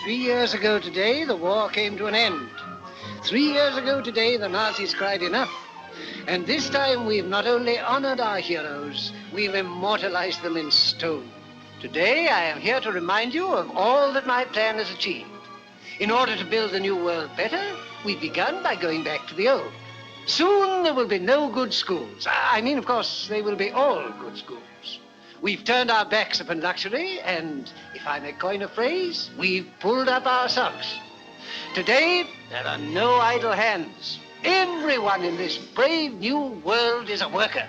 3 years ago today, the war came to an end. 3 years ago today, the Nazis cried enough. And this time, we've not only honored our heroes, we've immortalized them in stone. Today, I am here to remind you of all that my plan has achieved. In order to build the new world better, we've begun by going back to the old. Soon, there will be no good schools. I mean, of course, they will be all good schools. We've turned our backs upon luxury, and if I may coin a phrase, we've pulled up our socks. Today, there are no idle hands. Everyone in this brave new world is a worker.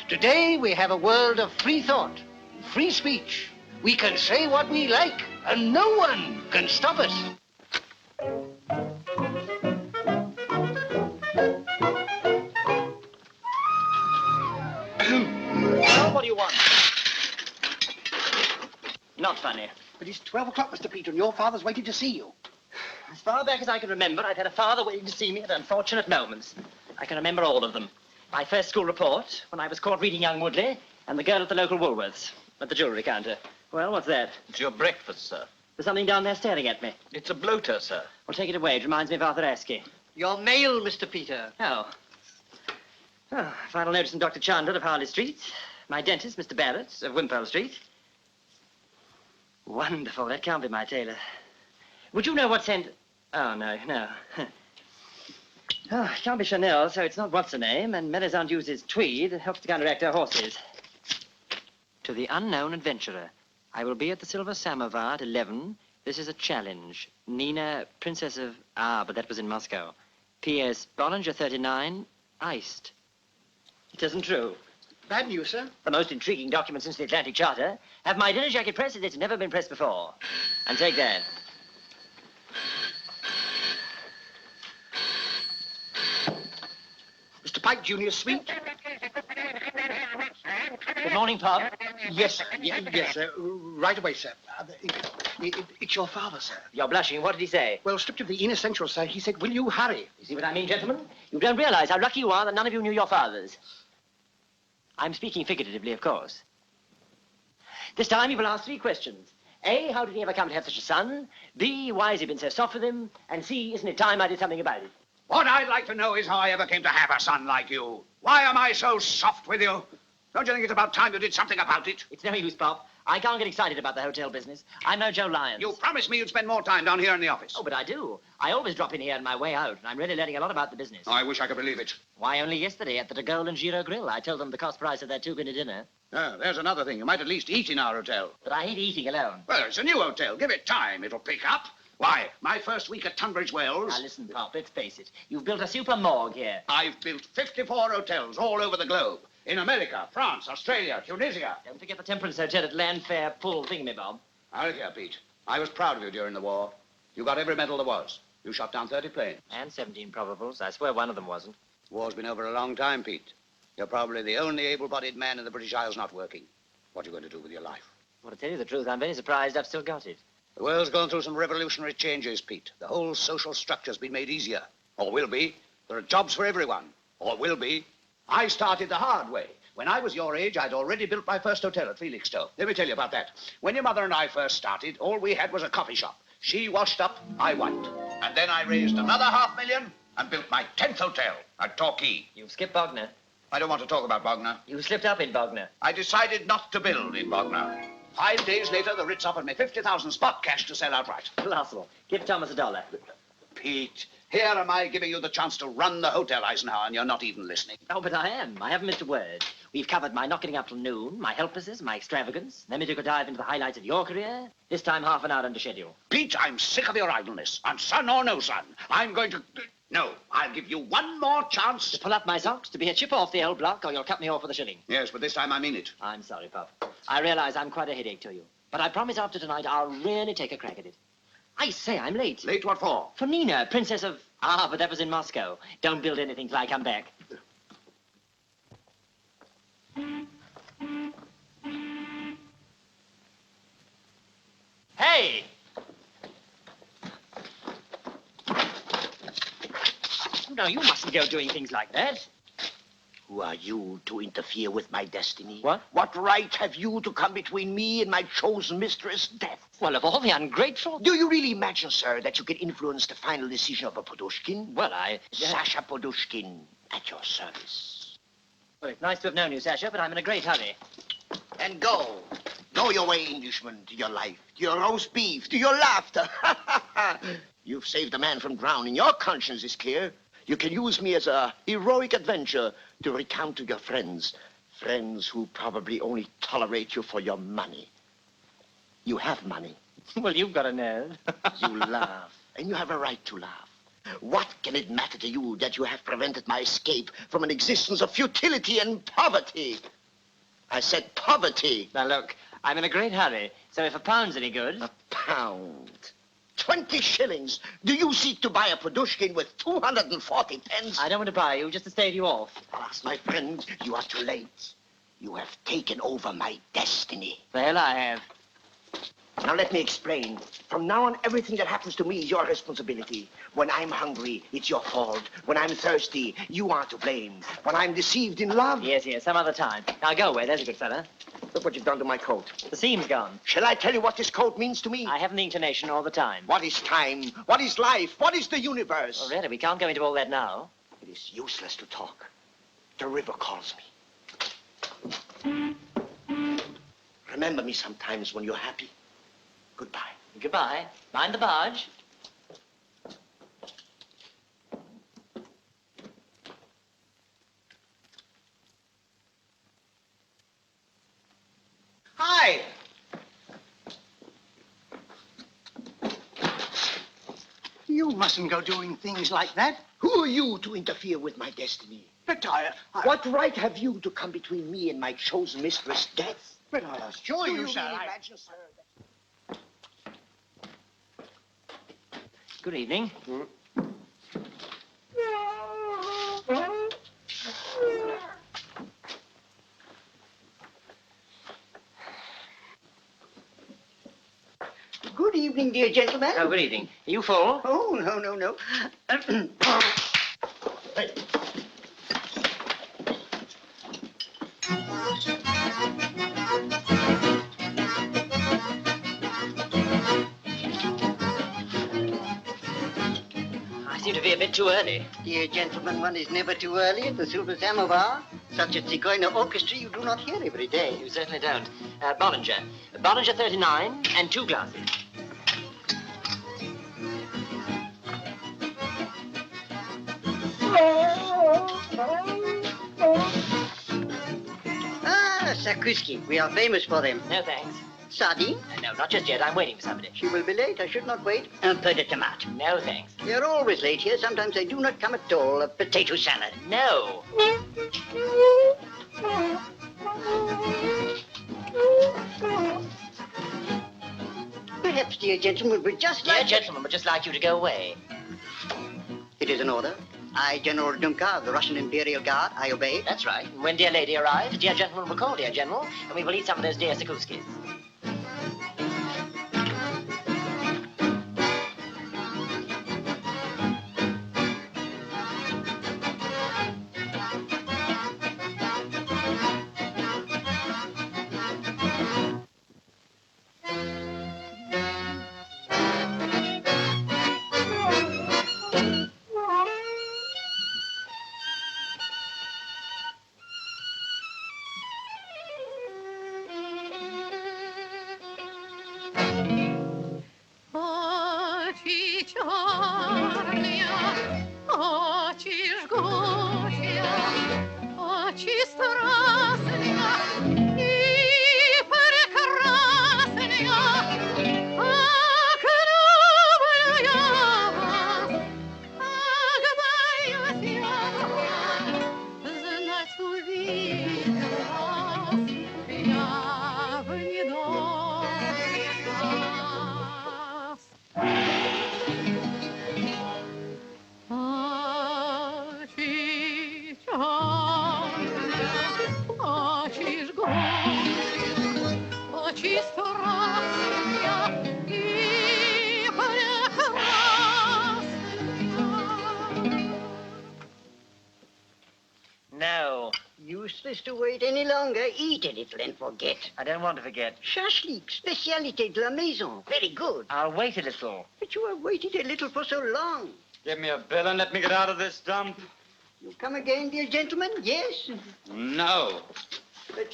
Today, we have a world of free thought, free speech. We can say what we like, and no one can stop us. Well, what do you want? Not funny. But it's 12 o'clock, Mr. Peter, and your father's waiting to see you. As far back as I can remember, I've had a father waiting to see me at unfortunate moments. I can remember all of them. My first school report, when I was caught reading young Woodley, and the girl at the local Woolworths, at the jewellery counter. Well, what's that? It's your breakfast, sir. There's something down there staring at me. It's a bloater, sir. Well, take it away. It reminds me of Arthur Askey. Your mail, Mr. Peter. Oh. Final notice from Dr. Chandler of Harley Street. My dentist, Mr. Barrett, of Wimpole Street. Wonderful. That can't be my tailor. Would you know what scent... Oh, no. Oh, it can't be Chanel, so it's not what's-her-name, and Melisande uses tweed. It helps to counteract her horses. To the unknown adventurer. I will be at the Silver Samovar at 11. This is a challenge. Nina, Princess of... but that was in Moscow. P.S. Bollinger 39, iced. It isn't true. Bad news, sir. The most intriguing document since the Atlantic Charter. Have my dinner jacket pressed as it's never been pressed before. And take that. Mr. Pike, Junior, sweet. Good morning, Pop. Yes, sir. Right away, sir. It's your father, sir. You're blushing. What did he say? Well, stripped of the inessentials, sir, he said, will you hurry? You see what I mean, gentlemen? You don't realize how lucky you are that none of you knew your fathers. I'm speaking figuratively, of course. This time you will ask 3 questions. A, how did he ever come to have such a son? B, why has he been so soft with him? And C, isn't it time I did something about it? What I'd like to know is how I ever came to have a son like you. Why am I so soft with you? Don't you think it's about time you did something about it? It's no use, Pop. I can't get excited about the hotel business. I'm no Joe Lyons. You promised me you'd spend more time down here in the office. Oh, but I do. I always drop in here on my way out, and I'm really learning a lot about the business. I wish I could believe it. Why, only yesterday at the De Gaulle and Giro Grill, I told them the cost price of their 2-guinea dinner. There's another thing. You might at least eat in our hotel. But I hate eating alone. Well, it's a new hotel. Give it time. It'll pick up. Why, my first week at Tunbridge Wells... Now, listen, Pop, let's face it. You've built a super morgue here. I've built 54 hotels all over the globe. In America, France, Australia, Tunisia. Don't forget the Temperance Hotel at Landfair Pull Thingamabob. Now, look here, Pete. I was proud of you during the war. You got every medal there was. You shot down 30 planes. And 17 probables. I swear one of them wasn't. War's been over a long time, Pete. You're probably the only able-bodied man in the British Isles not working. What are you going to do with your life? Well, to tell you the truth, I'm very surprised I've still got it. The world's gone through some revolutionary changes, Pete. The whole social structure's been made easier. Or will be. There are jobs for everyone. Or will be. I started the hard way. When I was your age, I'd already built my first hotel at Felixstowe. Let me tell you about that. When your mother and I first started, all we had was a coffee shop. She washed up, I wiped. And then I raised another $500,000 and built my 10th hotel at Torquay. You've skipped Bognor. I don't want to talk about Bognor. You slipped up in Bognor. I decided not to build in Bognor. 5 days later, the Ritz offered me 50,000 spot cash to sell outright. Colossal. Give Thomas $1. Pete, here am I giving you the chance to run the hotel, Eisenhower, and you're not even listening. Oh, but I am. I haven't missed a word. We've covered my not getting up till noon, my helplessness, my extravagance. Then we took a dive into the highlights of your career. This time half an hour under schedule. Pete, I'm sick of your idleness. And son or no son, I'm going to... No, I'll give you one more chance. To pull up my socks, to be a chip off the old block, or you'll cut me off with a shilling. Yes, but this time I mean it. I'm sorry, Pop. I realize I'm quite a headache to you. But I promise after tonight I'll really take a crack at it. I say, I'm late. Late what for? For Nina, Princess of... but that was in Moscow. Don't build anything till I come back. Hey! No, you mustn't go doing things like that. Who are you to interfere with my destiny? What? What right have you to come between me and my chosen mistress, death? Well, of all the ungrateful... Do you really imagine, sir, that you can influence the final decision of a Podushkin? Well, I... Sasha Podushkin, at your service. Well, it's nice to have known you, Sasha, but I'm in a great hurry. And go. Go your way, Englishman, to your life, to your roast beef, to your laughter. You've saved a man from drowning. Your conscience is clear. You can use me as a heroic adventure to recount to your friends. Friends who probably only tolerate you for your money. You have money. Well, you've got a nerve. You laugh, and you have a right to laugh. What can it matter to you that you have prevented my escape from an existence of futility and poverty? I said poverty. Now, look, I'm in a great hurry, so if a pound's any good... A pound. 20 shillings. Do you seek to buy a Podushkin with 240 pence? I don't want to buy you, just to stave you off. Alas, my friend, you are too late. You have taken over my destiny. Well, I have. Now, let me explain. From now on, everything that happens to me is your responsibility. When I'm hungry, it's your fault. When I'm thirsty, you are to blame. When I'm deceived in love... Yes, some other time. Now, go away, there's a good fella. Look what you've done to my coat. The seam's gone. Shall I tell you what this coat means to me? I haven't the inclination all the time. What is time? What is life? What is the universe? Well, really, we can't go into all that now. It is useless to talk. The river calls me. Remember me sometimes when you're happy. Goodbye. Goodbye. Mind the barge. Hi. You mustn't go doing things like that. Who are you to interfere with my destiny? But What right have you to come between me and my chosen mistress, death? But I assure Do you, you sir. really imagine, sir, that... Good evening. Good evening, dear gentlemen. Oh, good evening. Are you full? Oh, no. Hey. I seem to be a bit too early. Dear gentlemen, one is never too early at the Silver Samovar. Such a Zigeuner orchestra you do not hear every day. You certainly don't. Bollinger. Bollinger 39 and 2 glasses. Ah, Sakuski. We are famous for them. No, thanks. Sardine? No, not just yet. I'm waiting for somebody. She will be late. I should not wait. Un peu de tomate. No, thanks. They are always late here. Sometimes they do not come at all. A potato salad. No. Perhaps, dear gentlemen, would just like... Dear gentlemen would just like you to go away. It is an order. I, General Dunka of the Russian Imperial Guard, I obey. That's right. And when dear lady arrives, dear gentleman will call dear general, and we will eat some of those dear Sakuskis. us to wait any longer. Eat a little and forget. I don't want to forget. Shashlik, spécialité de la maison. Very good. I'll wait a little. But you have waited a little for so long. Give me a bill and let me get out of this dump. You come again, dear gentleman? Yes. No. But,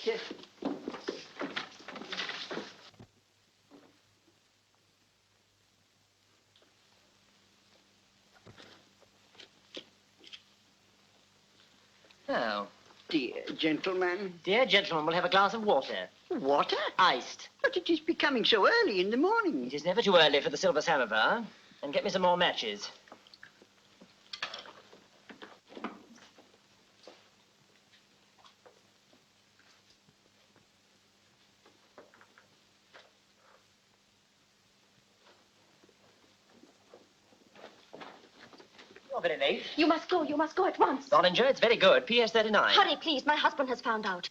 Oh. dear gentleman. Dear gentleman, we'll have a glass of water. Water? Iced. But it is becoming so early in the morning. It is never too early for the silver samovar. And get me some more matches. You're very late. You must go at once. Bollinger, it's very good. PS 39. Hurry, please. My husband has found out.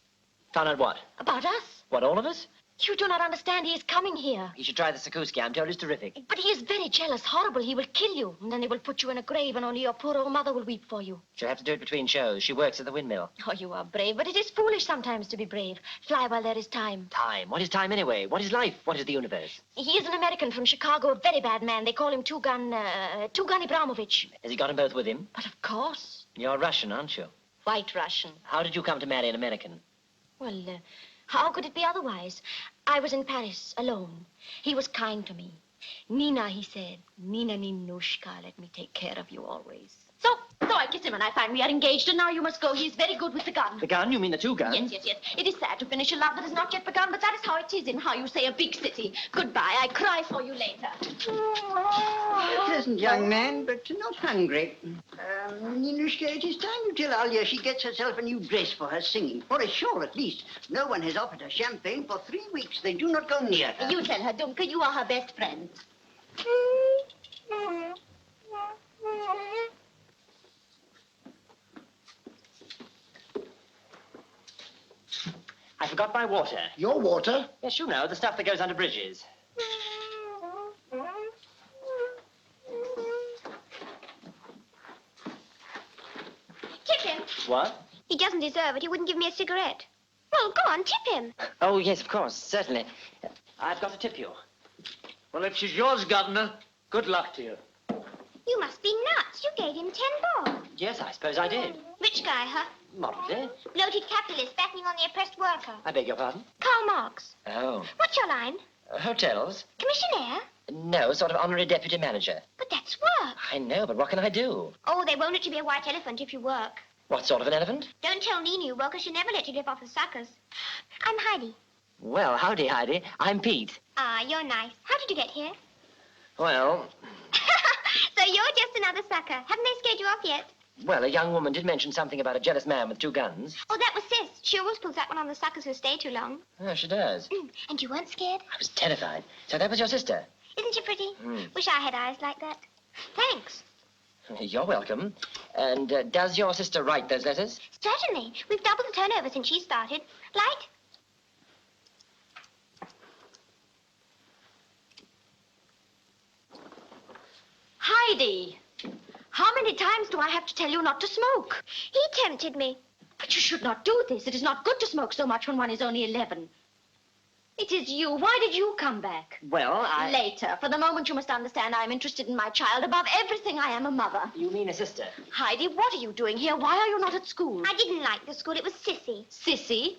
Found out what? About us? What, all of us? You do not understand. He is coming here. You should try the Sikorsky. I'm told it's terrific. But he is very jealous, horrible. He will kill you. And then they will put you in a grave, and only your poor old mother will weep for you. She'll have to do it between shows. She works at the windmill. Oh, you are brave, but it is foolish sometimes to be brave. Fly while there is time. Time? What is time anyway? What is life? What is the universe? He is an American from Chicago, a very bad man. They call him Two-Gun Abramovich. Has he got them both with him? But of course. You're Russian, aren't you? White Russian. How did you come to marry an American? Well, how could it be otherwise? I was in Paris, alone. He was kind to me. Nina, he said. Nina Ninushka, let me take care of you always. So I kiss him and I find we are engaged, and now you must go. He is very good with the gun. The gun? You mean the two guns? Yes. It is sad to finish a love that has not yet begun, but that is how it is in, how you say, a big city. Goodbye. I cry for you later. A pleasant young man, but not hungry. Ninushka, it is time you tell Alia she gets herself a new dress for her singing. For a shawl, at least. No one has offered her champagne for 3 weeks. They do not go near her. You tell her, Dumka, you are her best friend. I forgot my water. Your water? Yes, you know, the stuff that goes under bridges. Tip him. What? He doesn't deserve it. He wouldn't give me a cigarette. Well, go on, tip him. Oh, yes, of course, certainly. I've got to tip you. Well, if she's yours, Governor, good luck to you. You must be nuts. You gave him 10 bob. Yes, I suppose I did. Rich guy, huh? Moderately. Bloated capitalist fattening on the oppressed worker. I beg your pardon? Karl Marx. Oh. What's your line? Hotels? Commissionaire? No, sort of honorary deputy manager. But that's work. I know, but what can I do? Oh, they won't let you be a white elephant if you work. What sort of an elephant? Don't tell Nina you work, or she'll never let you live off the suckers. I'm Heidi. Well, howdy, Heidi. I'm Pete. Ah, you're nice. How did you get here? Well, So you're just another sucker. Haven't they scared you off yet? a young woman did mention something about a jealous man with 2 guns. Oh, that was Sis. She always pulls that one on the suckers who stay too long. Oh, she does. And you weren't scared? I was terrified. So that was your sister? Isn't she pretty? Wish I had eyes like that. Thanks. You're welcome. And does your sister write those letters? Certainly. We've doubled the turnover since she started. Light? Heidi, how many times do I have to tell you not to smoke? He tempted me. But you should not do this. It is not good to smoke so much when one is only 11. It is you. Why did you come back? Well, Later. For the moment, you must understand I am interested in my child. Above everything, I am a mother. You mean a sister? Heidi, what are you doing here? Why are you not at school? I didn't like the school. It was sissy. Sissy,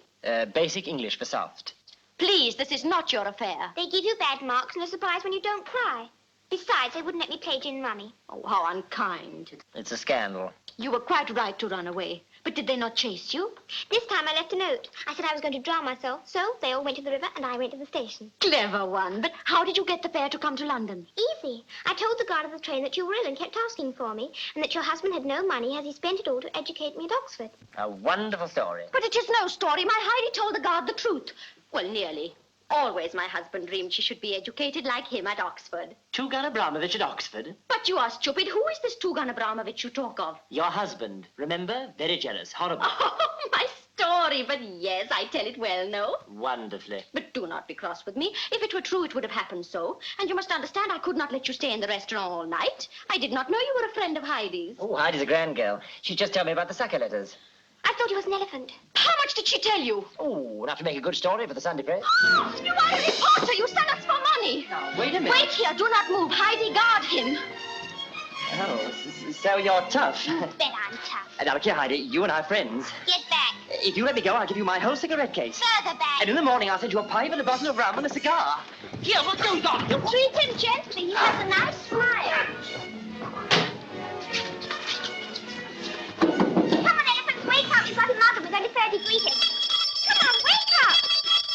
Basic English for soft. please, this is not your affair. They give you bad marks and are surprised when you don't cry. Besides, they wouldn't let me play gin rummy. Oh, how unkind. It's a scandal. You were quite right to run away. But did they not chase you? This time I left a note. I said I was going to drown myself, so they all went to the river and I went to the station. Clever one. But how did you get the fare to come to London? Easy. I told the guard of the train that you were ill and kept asking for me, and that your husband had no money as he spent it all to educate me at Oxford. A wonderful story. But it is no story. My Heidi told the guard the truth. Well, nearly. Always my husband dreamed she should be educated like him at Oxford. Two-gun Abramovich at Oxford? But you are stupid. Who is this Two-Gun Abramovich you talk of? Your husband. Remember? Very jealous. Horrible. Oh, my story. But yes, I tell it well, no? Wonderfully. But do not be cross with me. If it were true, it would have happened so. And you must understand I could not let you stay in the restaurant all night. I did not know you were a friend of Heidi's. Oh, Heidi's a grand girl. She just told me about the sucker letters. I thought he was an elephant. How much did she tell you? Oh, enough to make a good story for the Sunday press. You are a reporter. You sell us for money. Now, wait a minute. Wait here. Do not move. Heidi, guard him. Oh, so you're tough. You bet I'm tough. Now, look here, Heidi. You and I are friends. Get back. If you let me go, I'll give you my whole cigarette case. Further back. And in the morning, I'll send you a pipe and a bottle of rum and a cigar. Here, what goes on? Treat him gently. He has a nice smile. Come on, elephant, wake up. You've got a mother with only 30 greetings. Come on, wake up.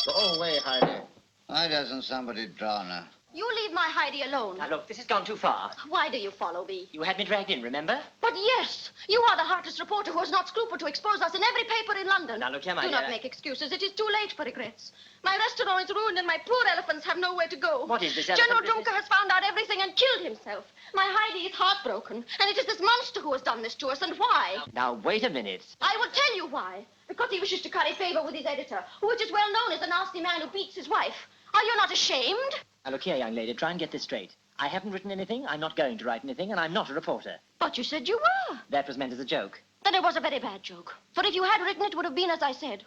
Go away, Heidi. Why doesn't somebody drown her? You leave my Heidi alone. Now, look, this has gone too far. Why do you follow me? You had me dragged in, remember? But yes, you are the heartless reporter who has not scrupled to expose us in every paper in London. Now, look here, my Do dear. not make excuses. It is too late for regrets. My restaurant is ruined and my poor elephants have nowhere to go. What is this General elephant Juncker business? has found out everything and killed himself. My Heidi is heartbroken. And it is this monster who has done this to us. And why? Now, wait a minute. I will tell you why. Because he wishes to curry favor with his editor, who is well known as a nasty man who beats his wife. Are you not ashamed? Now, look here, young lady, try and get this straight. I haven't written anything, I'm not going to write anything, and I'm not a reporter. But you said you were. That was meant as a joke. Then it was a very bad joke. For if you had written it, would have been as I said.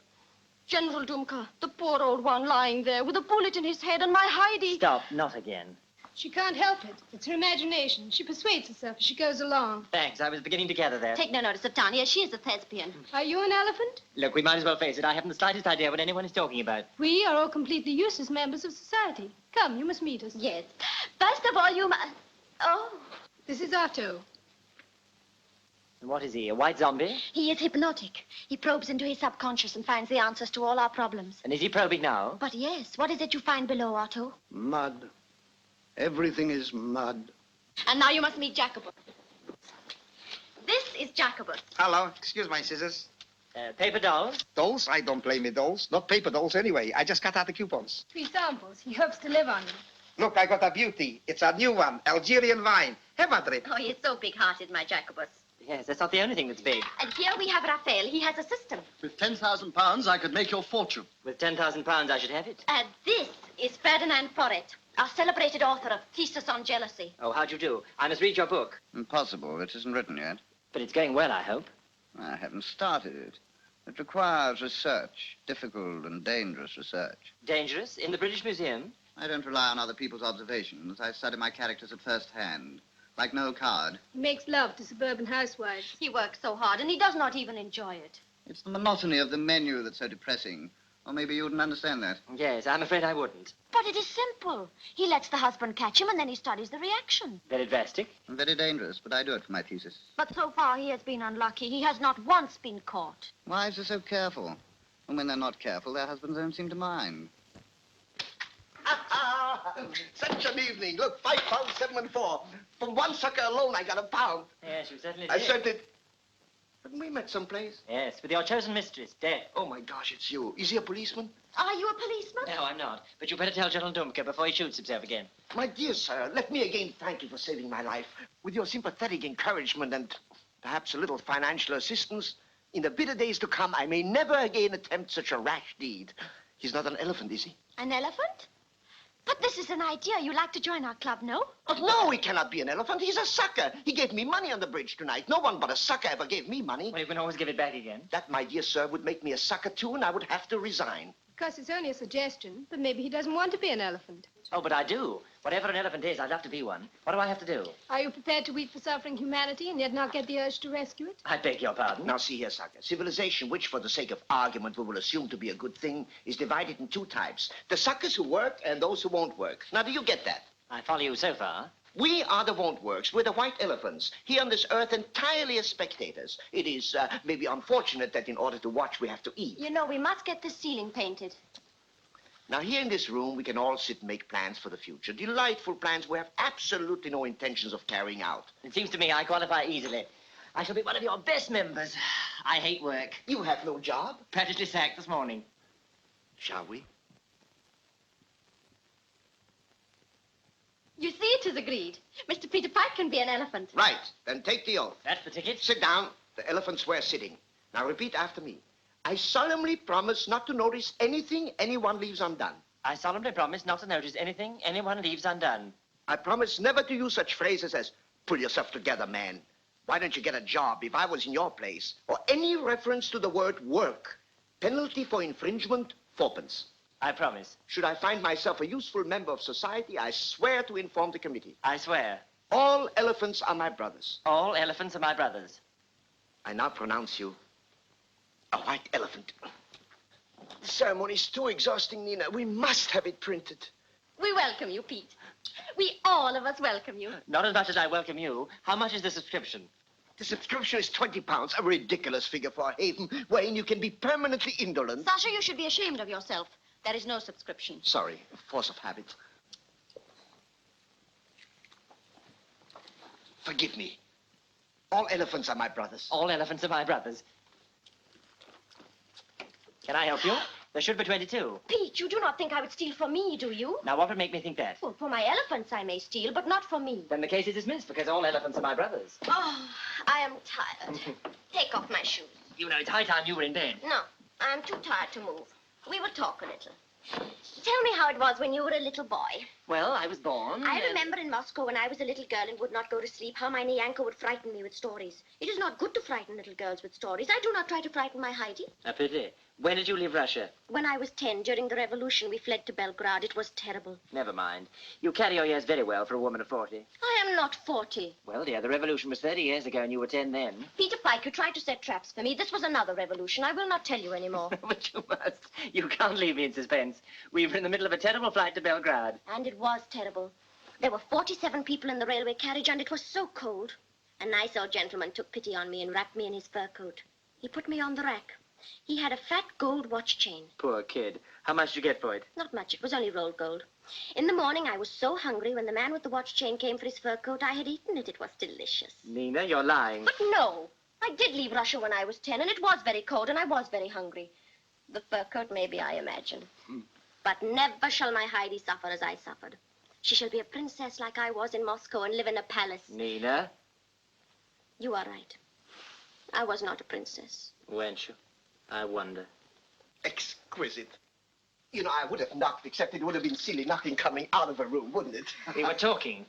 General Dumka, the poor old one lying there with a bullet in his head, and my Heidi. Stop, not again. She can't help it. It's her imagination. She persuades herself as she goes along. Thanks, I was beginning to gather that. Take no notice of Tanya. She is a thespian. Are you an elephant? Look, we might as well face it. I haven't the slightest idea what anyone is talking about. We are all completely useless members of society. Come, you must meet us. Yes. First of all, you must... Oh. This is Otto. And what is he, a white zombie? He is hypnotic. He probes into his subconscious and finds the answers to all our problems. And is he probing now? But yes, what is it you find below, Otto? Mud. Everything is mud. And now you must meet Jacobus. This is Jacobus. Hello. Excuse my scissors. Paper dolls? Dolls? I don't play with dolls. Not paper dolls anyway. I just cut out the coupons. 3 samples. He hopes to live on them. Look, I got a beauty. It's a new one. Algerian wine. Have a drink. Oh, he is so big-hearted, my Jacobus. Yes, that's not the only thing that's big. And here we have Raphael. He has a system. With £10,000, I could make your fortune. With £10,000, I should have it. And this is Ferdinand Foret, our celebrated author of Thesis on Jealousy. Oh, how'd you do? I must read your book. Impossible. It isn't written yet. But it's going well, I hope. I haven't started it. It requires research. Difficult and dangerous research. Dangerous? In the British Museum? I don't rely on other people's observations. I study my characters at first hand. Like Noel Card. He makes love to suburban housewives. He works so hard, and he does not even enjoy it. It's the monotony of the menu that's so depressing. Or maybe you wouldn't understand that. Yes, I'm afraid I wouldn't. But it is simple. He lets the husband catch him, and then he studies the reaction. Very drastic. And very dangerous, but I do it for my thesis. But so far, he has been unlucky. He has not once been caught. Wives are so careful. And when they're not careful, their husbands don't seem to mind. Such an evening. Look, £5, 7 and 4. From one sucker alone, I got £1. Yes, you certainly I did. sent it. Haven't we met someplace? Yes, with your chosen mistress, Death. Oh, my gosh, it's you. Is he a policeman? Are you a policeman? No, I'm not. But you better tell General Dumka before he shoots himself again. My dear sir, let me again thank you for saving my life. With your sympathetic encouragement and perhaps a little financial assistance, in the bitter days to come, I may never again attempt such a rash deed. He's not an elephant, is he? An elephant? But this is an idea. You like to join our club, no? But no, he cannot be an elephant. He's a sucker. He gave me money on the bridge tonight. No one but a sucker ever gave me money. Well, you can always give it back again. That, my dear sir, would make me a sucker too, and I would have to resign. Of course, it's only a suggestion, but maybe he doesn't want to be an elephant. Oh, but I do. Whatever an elephant is, I'd love to be one. What do I have to do? Are you prepared to weep for suffering humanity and yet not get the urge to rescue it? I beg your pardon. Now, see here, sucker. Civilization, which for the sake of argument we will assume to be a good thing, is divided in 2 types. The suckers who work and those who won't work. Now, do you get that? I follow you so far. We are the won't works. We're the white elephants. Here on this earth, entirely as spectators. It is maybe unfortunate that in order to watch, we have to eat. You know, we must get the ceiling painted. Now, here in this room, we can all sit and make plans for the future. Delightful plans we have absolutely no intentions of carrying out. It seems to me I qualify easily. I shall be one of your best members. I hate work. You have no job. Practically sacked this morning. Shall we? You see, it is agreed. Mr. Peter Pike can be an elephant. Right. Then take the oath. That's the ticket. Sit down. The elephants swear sitting. Now, repeat after me. I solemnly promise not to notice anything anyone leaves undone. I solemnly promise not to notice anything anyone leaves undone. I promise never to use such phrases as, pull yourself together, man. Why don't you get a job if I was in your place? Or any reference to the word work. Penalty for infringement, 4p. I promise. Should I find myself a useful member of society, I swear to inform the committee. I swear. All elephants are my brothers. All elephants are my brothers. I now pronounce you a white elephant. The ceremony is too exhausting, Nina. We must have it printed. We welcome you, Pete. We all of us welcome you. Not as much as I welcome you. How much is the subscription? The subscription is £20, a ridiculous figure for a haven wherein you can be permanently indolent. Sasha, you should be ashamed of yourself. There is no subscription. Sorry, force of habit. Forgive me. All elephants are my brothers. All elephants are my brothers. Can I help you? There should be 22. Pete, you do not think I would steal for me, do you? Now, what would make me think that? Well, for my elephants I may steal, but not for me. Then the case is dismissed, because all elephants are my brothers. Oh, I am tired. Take off my shoes. You know, it's high time you were in bed. No, I am too tired to move. We will talk a little. Tell me how it was when you were a little boy. Well, I was born... I remember in Moscow when I was a little girl and would not go to sleep, how my Nyanka would frighten me with stories. It is not good to frighten little girls with stories. I do not try to frighten my Heidi. A pity. When did you leave Russia? When I was 10, during the revolution, we fled to Belgrade. It was terrible. Never mind. You carry your years very well for a woman of 40. I am not 40. Well, dear, the revolution was 30 years ago and you were 10 then. Peter Pike, you tried to set traps for me. This was another revolution. I will not tell you anymore. But you must. You can't leave me in suspense. We were in the middle of a terrible flight to Belgrade. And it was terrible. There were 47 people in the railway carriage, and it was so cold. A nice old gentleman took pity on me and wrapped me in his fur coat. He put me on the rack. He had a fat gold watch chain. Poor kid. How much did you get for it? Not much. It was only rolled gold. In the morning, I was so hungry when the man with the watch chain came for his fur coat, I had eaten it. It was delicious. Nina, you're lying. But no. I did leave Russia when I was 10, and it was very cold, and I was very hungry. The fur coat, maybe, I imagine. But never shall my Heidi suffer as I suffered. She shall be a princess like I was in Moscow and live in a palace. Nina? You are right. I was not a princess. Weren't you? I wonder. Exquisite. You know, I would have knocked, except it would have been silly nothing coming out of a room, wouldn't it? We were talking.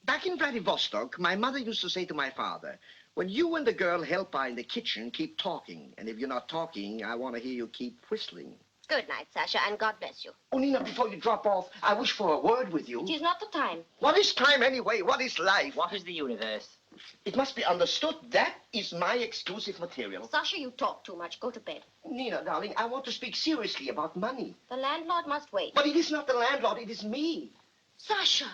Back in Vladivostok, my mother used to say to my father, when you and the girl help her in the kitchen, keep talking. And if you're not talking, I want to hear you keep whistling. Good night, Sasha, and God bless you. Oh, Nina, before you drop off, I wish for a word with you. It is not the time. What is time anyway? What is life? What is the universe? It must be understood that is my exclusive material. Sasha, you talk too much. Go to bed. Nina, darling, I want to speak seriously about money. The landlord must wait. But it is not the landlord, it is me. Sasha,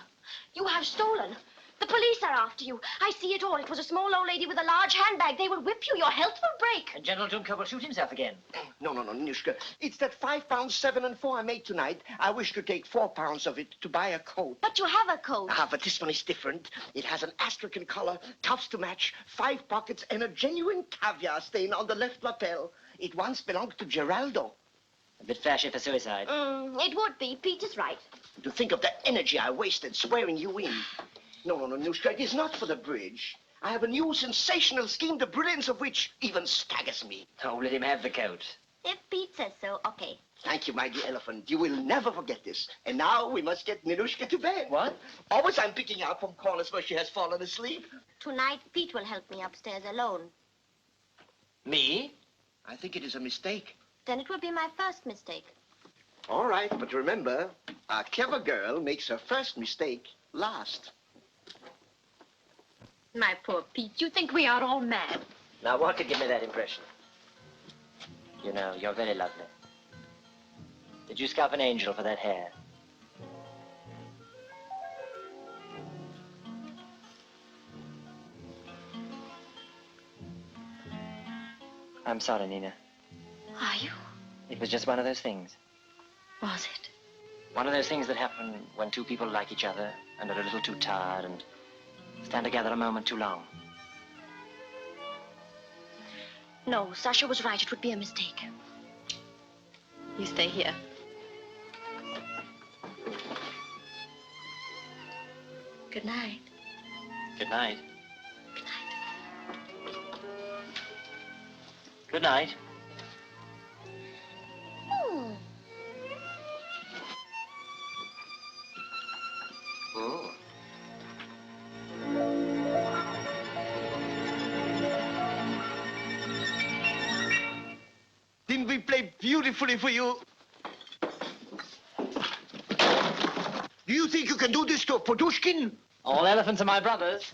you have stolen. The police are after you. I see it all. It was a small old lady with a large handbag. They will whip you. Your health will break. And General Dunker will shoot himself again. No, Nishka. It's that £5, 7 and 4 I made tonight. I wish to take £4 of it to buy a coat. But you have a coat. Ah, but this one is different. It has an astrakhan collar, cuffs to match, 5 pockets, and a genuine caviar stain on the left lapel. It once belonged to Geraldo. A bit flashy for suicide. It would be. Pete is right. To think of the energy I wasted swearing you in. No, Nishka, it is not for the bridge. I have a new sensational scheme, the brilliance of which even staggers me. Oh, let him have the coat. If Pete says so, okay. Thank you, my dear elephant. You will never forget this. And now we must get Ninushka to bed. What? Always I'm picking out from corners where she has fallen asleep. Tonight, Pete will help me upstairs alone. Me? I think it is a mistake. Then it will be my first mistake. All right, but remember, a clever girl makes her first mistake last. My poor Pete, you think we are all mad. Now, what could give me that impression? You know, you're very lovely. Did you scalp an angel for that hair? I'm sorry, Nina. Are you? It was just one of those things. Was it? One of those things that happen when two people like each other and are a little too tired and stand together a moment too long. No, Sasha was right. It would be a mistake. You stay here. Good night. Good night. Good night. Hmm. Oh. beautifully for you. Do you think you can do this to a Podushkin? All elephants are my brothers.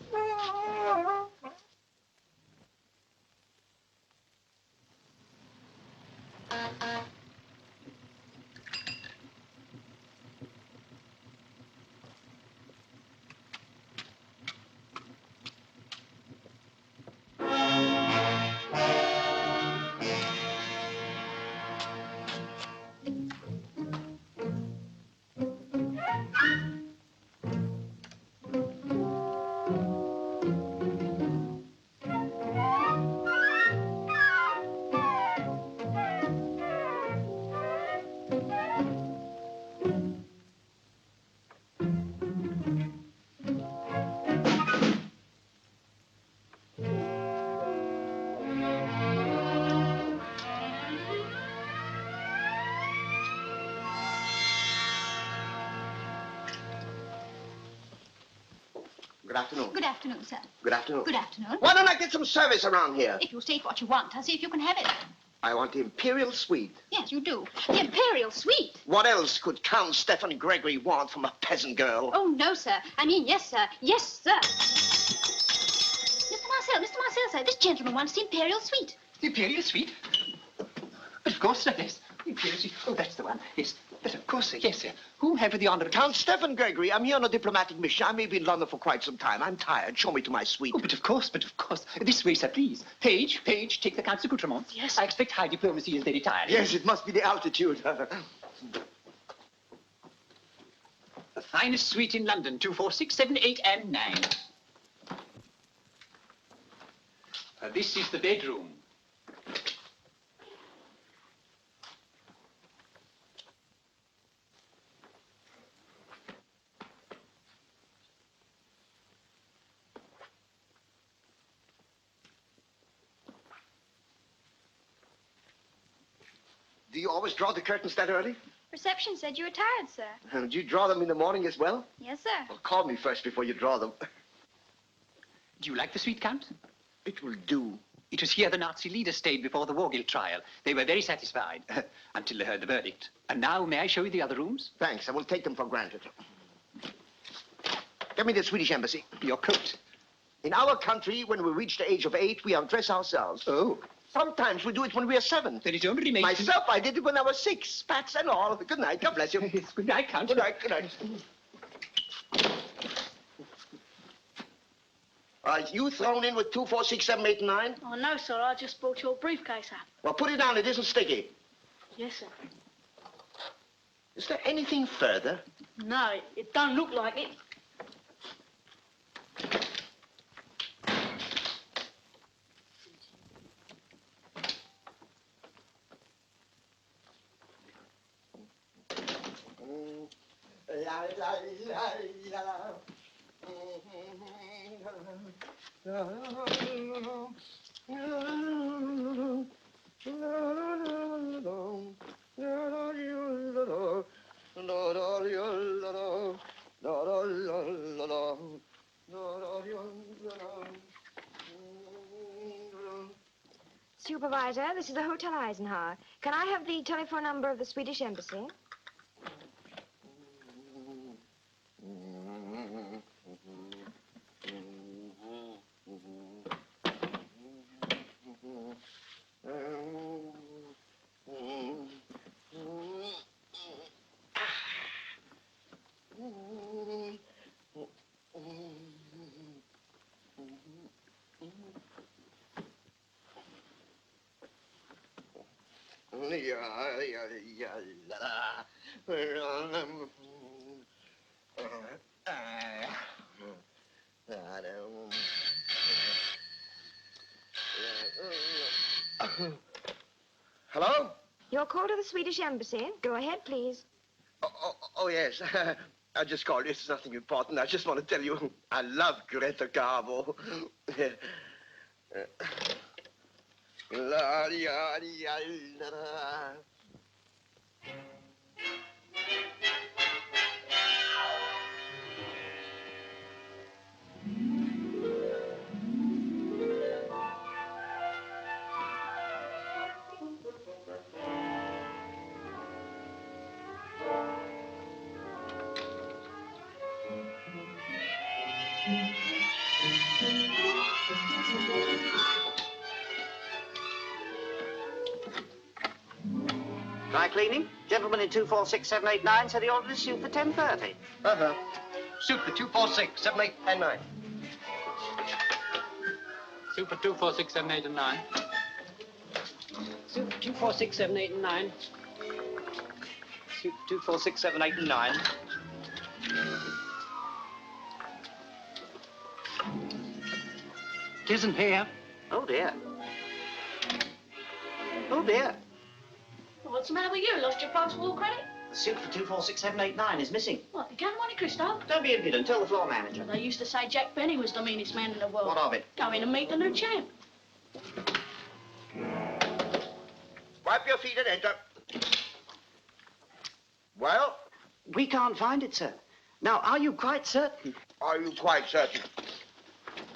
Good afternoon. Good afternoon, sir. Good afternoon. Good afternoon. Why don't I get some service around here? If you'll state what you want, I'll see if you can have it. I want the Imperial Suite. Yes, you do. The Imperial Suite. What else could Count Stephen Gregory want from a peasant girl? Oh, no, sir. I mean, yes, sir. Yes, sir. Mr. Marcel, sir, this gentleman wants the Imperial Suite. The Imperial Suite? But of course, sir, yes. The Imperial Suite. Oh, that's the one. Yes. But of course, sir. Yes, sir. Whom have the honor of... Count Stephen Gregory. I'm here on a diplomatic mission. I may be in London for quite some time. I'm tired. Show me to my suite. Oh, but of course. This way, sir, please. Page, take the Count's accoutrements. Yes. I expect high diplomacy is very tiring. Yes, it must be the altitude. The finest suite in London. 2, 4, 6, 7, 8, and 9. This is the bedroom. Do you always draw the curtains that early? Reception said you were tired, sir. Do you draw them in the morning as well? Yes, sir. Well, call me first before you draw them. Do you like the suite, Count? It will do. It was here the Nazi leaders stayed before the war guilt trial. They were very satisfied until they heard the verdict. And now, may I show you the other rooms? Thanks. I will take them for granted. Get me the Swedish embassy. Your coat. In our country, when we reach the age of 8, we undress ourselves. Oh. Sometimes we do it when we are 7. Then it only remains... Myself, I did it when I was 6. Spats and all. Good night. God bless you. Yes, good night, Count. Good night. Good night. Are you thrown in with 2, 4, 6, 7, 8, and 9? Oh, no, sir. I just brought your briefcase up. Well, put it down. It isn't sticky. Yes, sir. Is there anything further? No, it don't look like it. La, la, la, Supervisor, this is the Hotel Eisenhower. Can I have the telephone number of the Swedish Embassy? Hello? Your call to the Swedish Embassy. Go ahead, please. Oh, yes. I just called. It's nothing important. I just want to tell you I love Greta Garbo. La, ya, ya, la, la. Dry cleaning? Gentleman in 246789 said he ordered a suit for 10:30. Uh-huh. Suit for 246, 7, 8, and 9. Suit for 2, 4, 6, 7, 8, and 9. Suit for 2, 4, 6, 7, 8, and 9. Suit for 2, 4, 6, 7, 8, and 9. It isn't here. Oh, dear. Oh, dear. What's the matter with you? Lost your passport credit? The suit for 246789 is missing. What, you can't want it, Christophe? Don't be impudent. Tell the floor manager. They used to say Jack Benny was the meanest man in the world. What of it? Go in and meet the new champ. Wipe your feet and enter. Well? We can't find it, sir. Now, are you quite certain? Are you quite certain?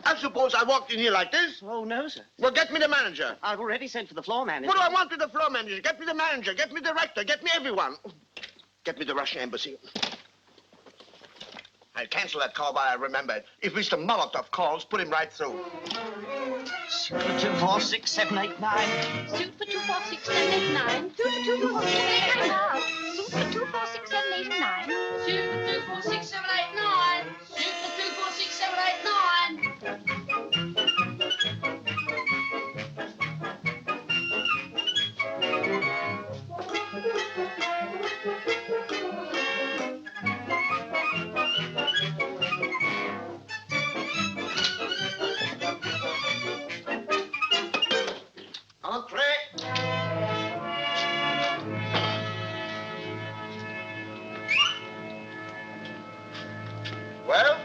I suppose I walked in here like this? Oh, no, sir. Well, get me the manager. I've already sent for the floor manager. What do I want with the floor manager? Get me the manager. Get me the director. Get me everyone. Get me the Russian embassy. I'll cancel that call while I remember it. If Mr. Molotov calls, put him right through. Suit for 246789. Suit for 246789. Suit for 246789. Suit for 246789. Suit for 246789. Suit for 246789. Well?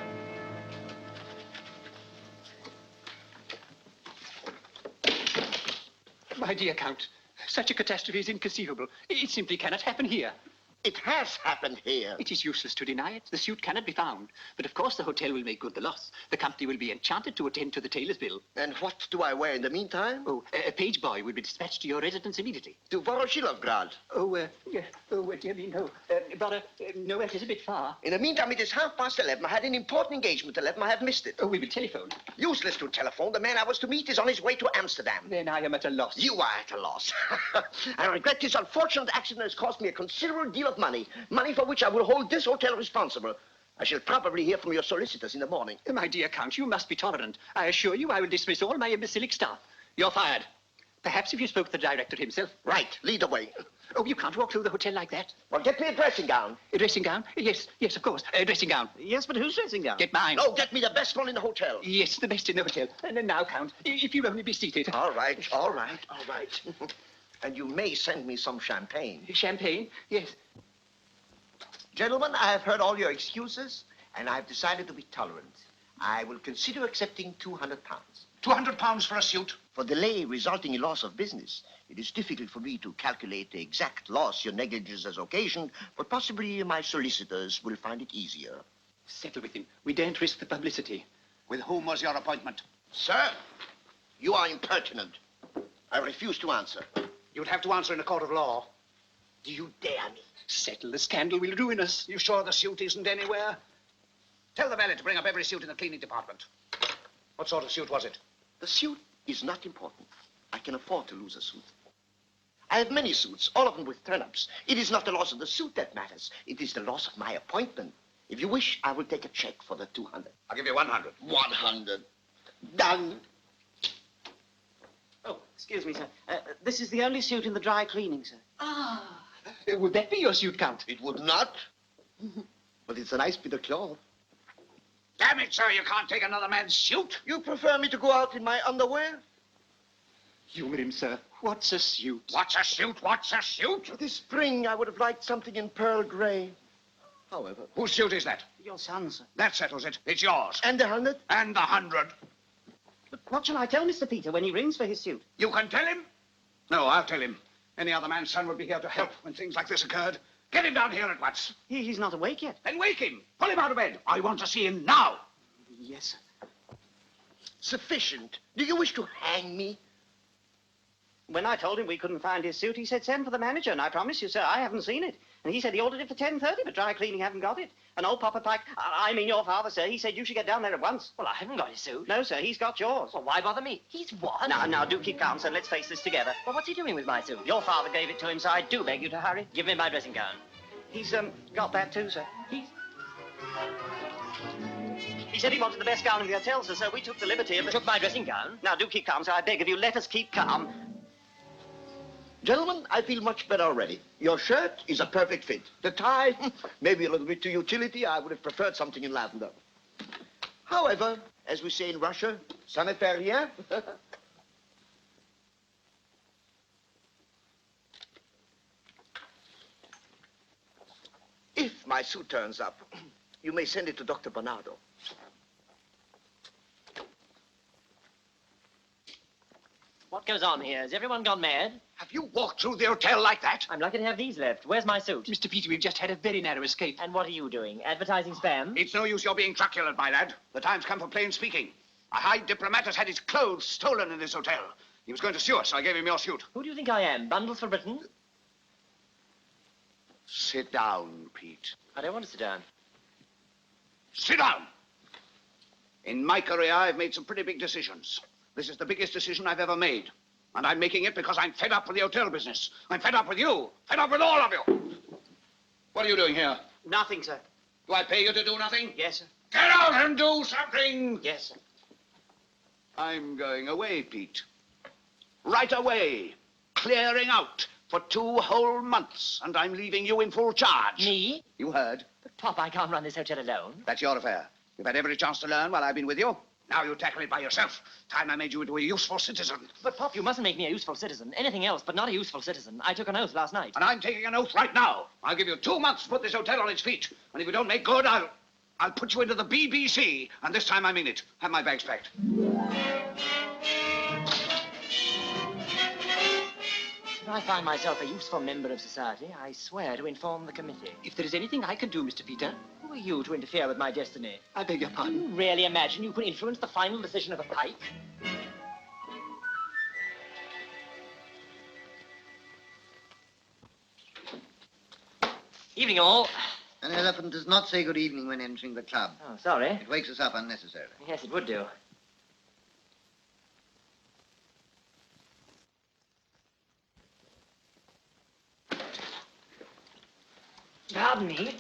My dear Count, such a catastrophe is inconceivable. It simply cannot happen here. It has happened here. It is useless to deny it. The suit cannot be found. But of course the hotel will make good the loss. The company will be enchanted to attend to the tailor's bill. And what do I wear in the meantime? Oh, a page boy will be dispatched to your residence immediately. To Voroshilovgrad. Dear me, no. No, it is a bit far. In the meantime, it is 11:30. I had an important engagement at 11. I have missed it. Oh, we will telephone. Useless to telephone. The man I was to meet is on his way to Amsterdam. Then I am at a loss. You are at a loss. I regret this unfortunate accident has cost me a considerable deal of money. Money for which I will hold this hotel responsible. I shall probably hear from your solicitors in the morning. My dear Count, you must be tolerant. I assure you I will dismiss all my imbecilic staff. You're fired. Perhaps if you spoke to the director himself. Right. Lead the way. Oh, you can't walk through the hotel like that. Well, get me a dressing gown. A dressing gown? Yes, of course. A dressing gown. Yes, but whose dressing gown? Get mine. No, get me the best one in the hotel. Yes, the best in the hotel. And now, Count, if you'll only be seated. All right. And you may send me some champagne. Champagne? Yes. Gentlemen, I have heard all your excuses, and I've decided to be tolerant. I will consider accepting £200. £200 for a suit? For delay resulting in loss of business. It is difficult for me to calculate the exact loss your negligence has occasioned, but possibly my solicitors will find it easier. Settle with him. We daren't risk the publicity. With whom was your appointment? Sir, you are impertinent. I refuse to answer. You'd have to answer in a court of law. Do you dare me? Settle. The scandal will ruin us. You sure the suit isn't anywhere? Tell the valet to bring up every suit in the cleaning department. What sort of suit was it? The suit is not important. I can afford to lose a suit. I have many suits, all of them with turn-ups. It is not the loss of the suit that matters. It is the loss of my appointment. If you wish, I will take a check for the 200. I'll give you 100. 100. Done. Oh, excuse me, sir. This is the only suit in the dry cleaning, sir. Would that be your suit, Count? It would not. But it's a nice bit of cloth. Damn it, sir, you can't take another man's suit. You prefer me to go out in my underwear? Humor him, sir. What's a suit? What's a suit? What's a suit? This spring, I would have liked something in pearl gray. However. Whose suit is that? Your son, sir. That settles it. It's yours. And the 100? And the 100. But what shall I tell Mr. Peter when he rings for his suit? You can tell him? No, I'll tell him. Any other man's son would be here to help when things like this occurred. Get him down here at once. He's not awake yet. Then wake him. Pull him out of bed. I want to see him now. Yes, sir. Sufficient. Do you wish to hang me? When I told him we couldn't find his suit, he said send for the manager, and I promise you, sir, I haven't seen it. And he said he ordered it for 10:30, but dry cleaning haven't got it. And old Papa Pike, I mean your father, sir, he said you should get down there at once. Well, I haven't got his suit. No, sir, he's got yours. Well, why bother me? He's what? Now, do keep calm, sir. Let's face this together. Well, what's he doing with my suit? Your father gave it to him, so I do beg you to hurry. Give me my dressing gown. He's, got that too, sir. He said he wanted the best gown in the hotel, sir, so we took the liberty of... Took my dressing gown? Now, do keep calm, sir. I beg of you, let us keep calm. Gentlemen, I feel much better already. Your shirt is a perfect fit. The tie, maybe a little bit too utility. I would have preferred something in lavender. However, as we say in Russia, ça ne fait rien. If my suit turns up, you may send it to Dr. Bernardo. What goes on here? Has everyone gone mad? Have you walked through the hotel like that? I'm lucky to have these left. Where's my suit? Mr. Peter, we've just had a very narrow escape. And what are you doing? Advertising spam? It's no use your being truculent, my lad. The time's come for plain speaking. A high diplomat has had his clothes stolen in this hotel. He was going to sue us, so I gave him your suit. Who do you think I am? Bundles for Britain? Sit down, Pete. I don't want to sit down. Sit down! In my career, I've made some pretty big decisions. This is the biggest decision I've ever made. And I'm making it because I'm fed up with the hotel business. I'm fed up with you. Fed up with all of you. What are you doing here? Nothing, sir. Do I pay you to do nothing? Yes, sir. Get out and do something! Yes, sir. I'm going away, Pete. Right away. Clearing out for 2 whole months. And I'm leaving you in full charge. Me? You heard. But, Pop, I can't run this hotel alone. That's your affair. You've had every chance to learn while I've been with you. Now you tackle it by yourself. Time I made you into a useful citizen. But, Pop, you mustn't make me a useful citizen. Anything else, but not a useful citizen. I took an oath last night. And I'm taking an oath right now. I'll give you 2 months to put this hotel on its feet. And if you don't make good, I'll put you into the BBC. And this time I mean it. Have my bags packed. If I find myself a useful member of society, I swear to inform the committee. If there is anything I can do, Mr. Peter... Who are you to interfere with my destiny? I beg your Do pardon? you really imagine you could influence the final decision of a pike? Evening, all. An elephant does not say good evening when entering the club. Oh, sorry. It wakes us up unnecessarily. Yes, it would do. Pardon me.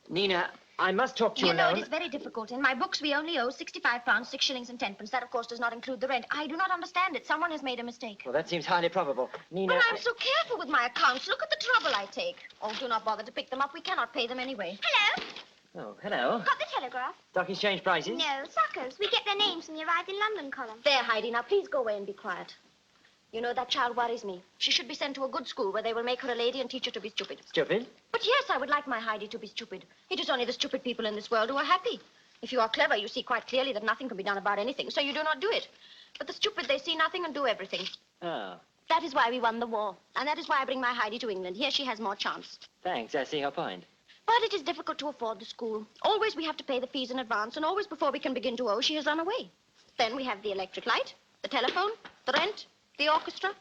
Nina, I must talk to you You know, alone. it is very difficult. In my books, we only owe £65, 6 shillings and 10pence. That, of course, does not include the rent. I do not understand it. Someone has made a mistake. Well, that seems highly probable. Nina... But I'm so careful with my accounts. Look at the trouble I take. Oh, do not bother to pick them up. We cannot pay them anyway. Hello. Oh, hello. Got the telegraph? Stock exchange prices? No, suckers. We get their names from the Arrived in London column. There, Heidi. Now, please go away and be quiet. You know, that child worries me. She should be sent to a good school where they will make her a lady and teach her to be stupid. Stupid? But yes, I would like my Heidi to be stupid. It is only the stupid people in this world who are happy. If you are clever, you see quite clearly that nothing can be done about anything, so you do not do it. But the stupid, they see nothing and do everything. Oh, That is why we won the war. And that is why I bring my Heidi to England. Here she has more chance. thanks. I see your point. But it is difficult to afford the school. Always we have to pay the fees in advance, and always before we can begin to owe, she has run away. Then we have the electric light, the telephone, the rent, the orchestra.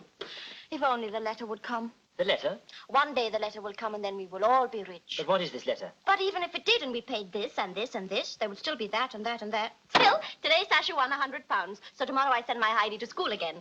If only the letter would come. The letter? One day the letter will come, and then we will all be rich. But what is this letter? But even if it did, and we paid this and this and this, there would still be that and that and that. Still, today Sasha won £100, so tomorrow I send my Heidi to school again.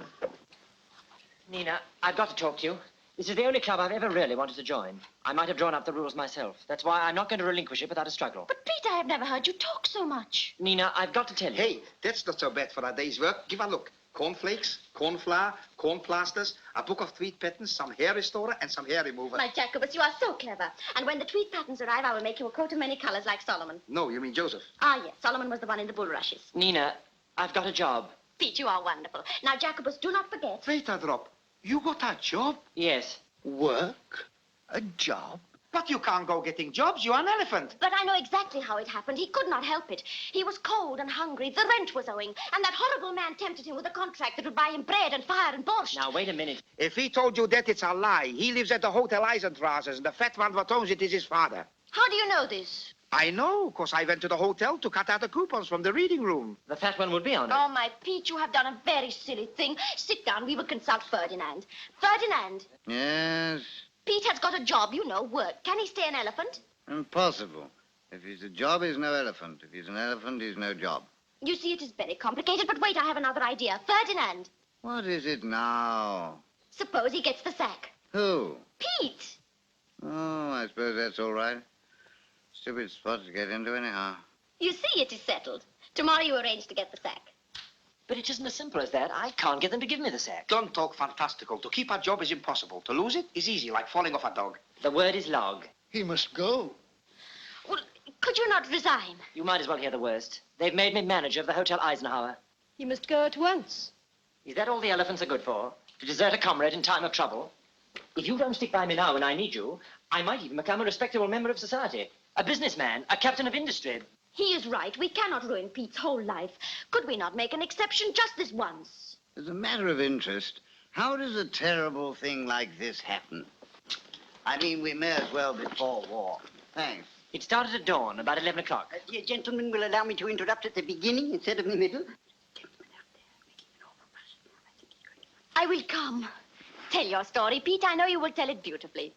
Nina, I've got to talk to you. This is the only club I've ever really wanted to join. I might have drawn up the rules myself. That's why I'm not going to relinquish it without a struggle. But, Pete, I have never heard you talk so much. Nina, I've got to tell you. Hey, that's not so bad for a day's work. Give a look. Cornflakes, corn flour, corn plasters, a book of tweed patterns, some hair restorer, and some hair remover. My Jacobus, you are so clever. And when the tweed patterns arrive, I will make you a coat of many colors like Solomon. No, you mean Joseph. Ah, yes, Solomon was the one in the bulrushes. Nina, I've got a job. Pete, you are wonderful. Now, Jacobus, do not forget. Wait a drop. You got a job? Yes. Work? A job? But you can't go getting jobs. You're an elephant. But I know exactly how it happened. He could not help it. He was cold and hungry. The rent was owing. And that horrible man tempted him with a contract that would buy him bread and fire and borscht. Now, wait a minute. If he told you that, it's a lie. He lives at the Hotel Eisendrasers, and the fat one what owns it is his father. How do you know this? I know, because I went to the hotel to cut out the coupons from the reading room. The fat one would be on it. Oh, my Pete, you have done a very silly thing. Sit down. We will consult Ferdinand. Ferdinand, Yes? Pete has got a job, you know, work. Can he stay an elephant? Impossible. If he's a job, he's no elephant. If he's an elephant, he's no job. You see, it is very complicated, but wait, I have another idea. Ferdinand, What is it now? suppose he gets the sack. Who? Pete! Oh, I suppose that's all right. Stupid spot to get into anyhow. You see, it is settled. Tomorrow you arrange to get the sack. But it isn't as simple as that. I can't get them to give me the sack. Don't talk fantastical. To keep our job is impossible. To lose it is easy, like falling off a dog. The word is log. He must go. Well, could you not resign? You might as well hear the worst. They've made me manager of the Hotel Eisenhower. You must go at once. Is that all the elephants are good for? To desert a comrade in time of trouble? If you don't stick by me now when I need you, I might even become a respectable member of society. A businessman, a captain of industry. He is right. We cannot ruin Pete's whole life. Could we not make an exception just this once? As a matter of interest, how does a terrible thing like this happen? I mean, we may as well be forewarned. Thanks. It started at dawn, about 11 o'clock. Dear gentlemen, will allow me to interrupt at the beginning instead of in the middle. I will come. Tell your story, Pete. I know you will tell it beautifully.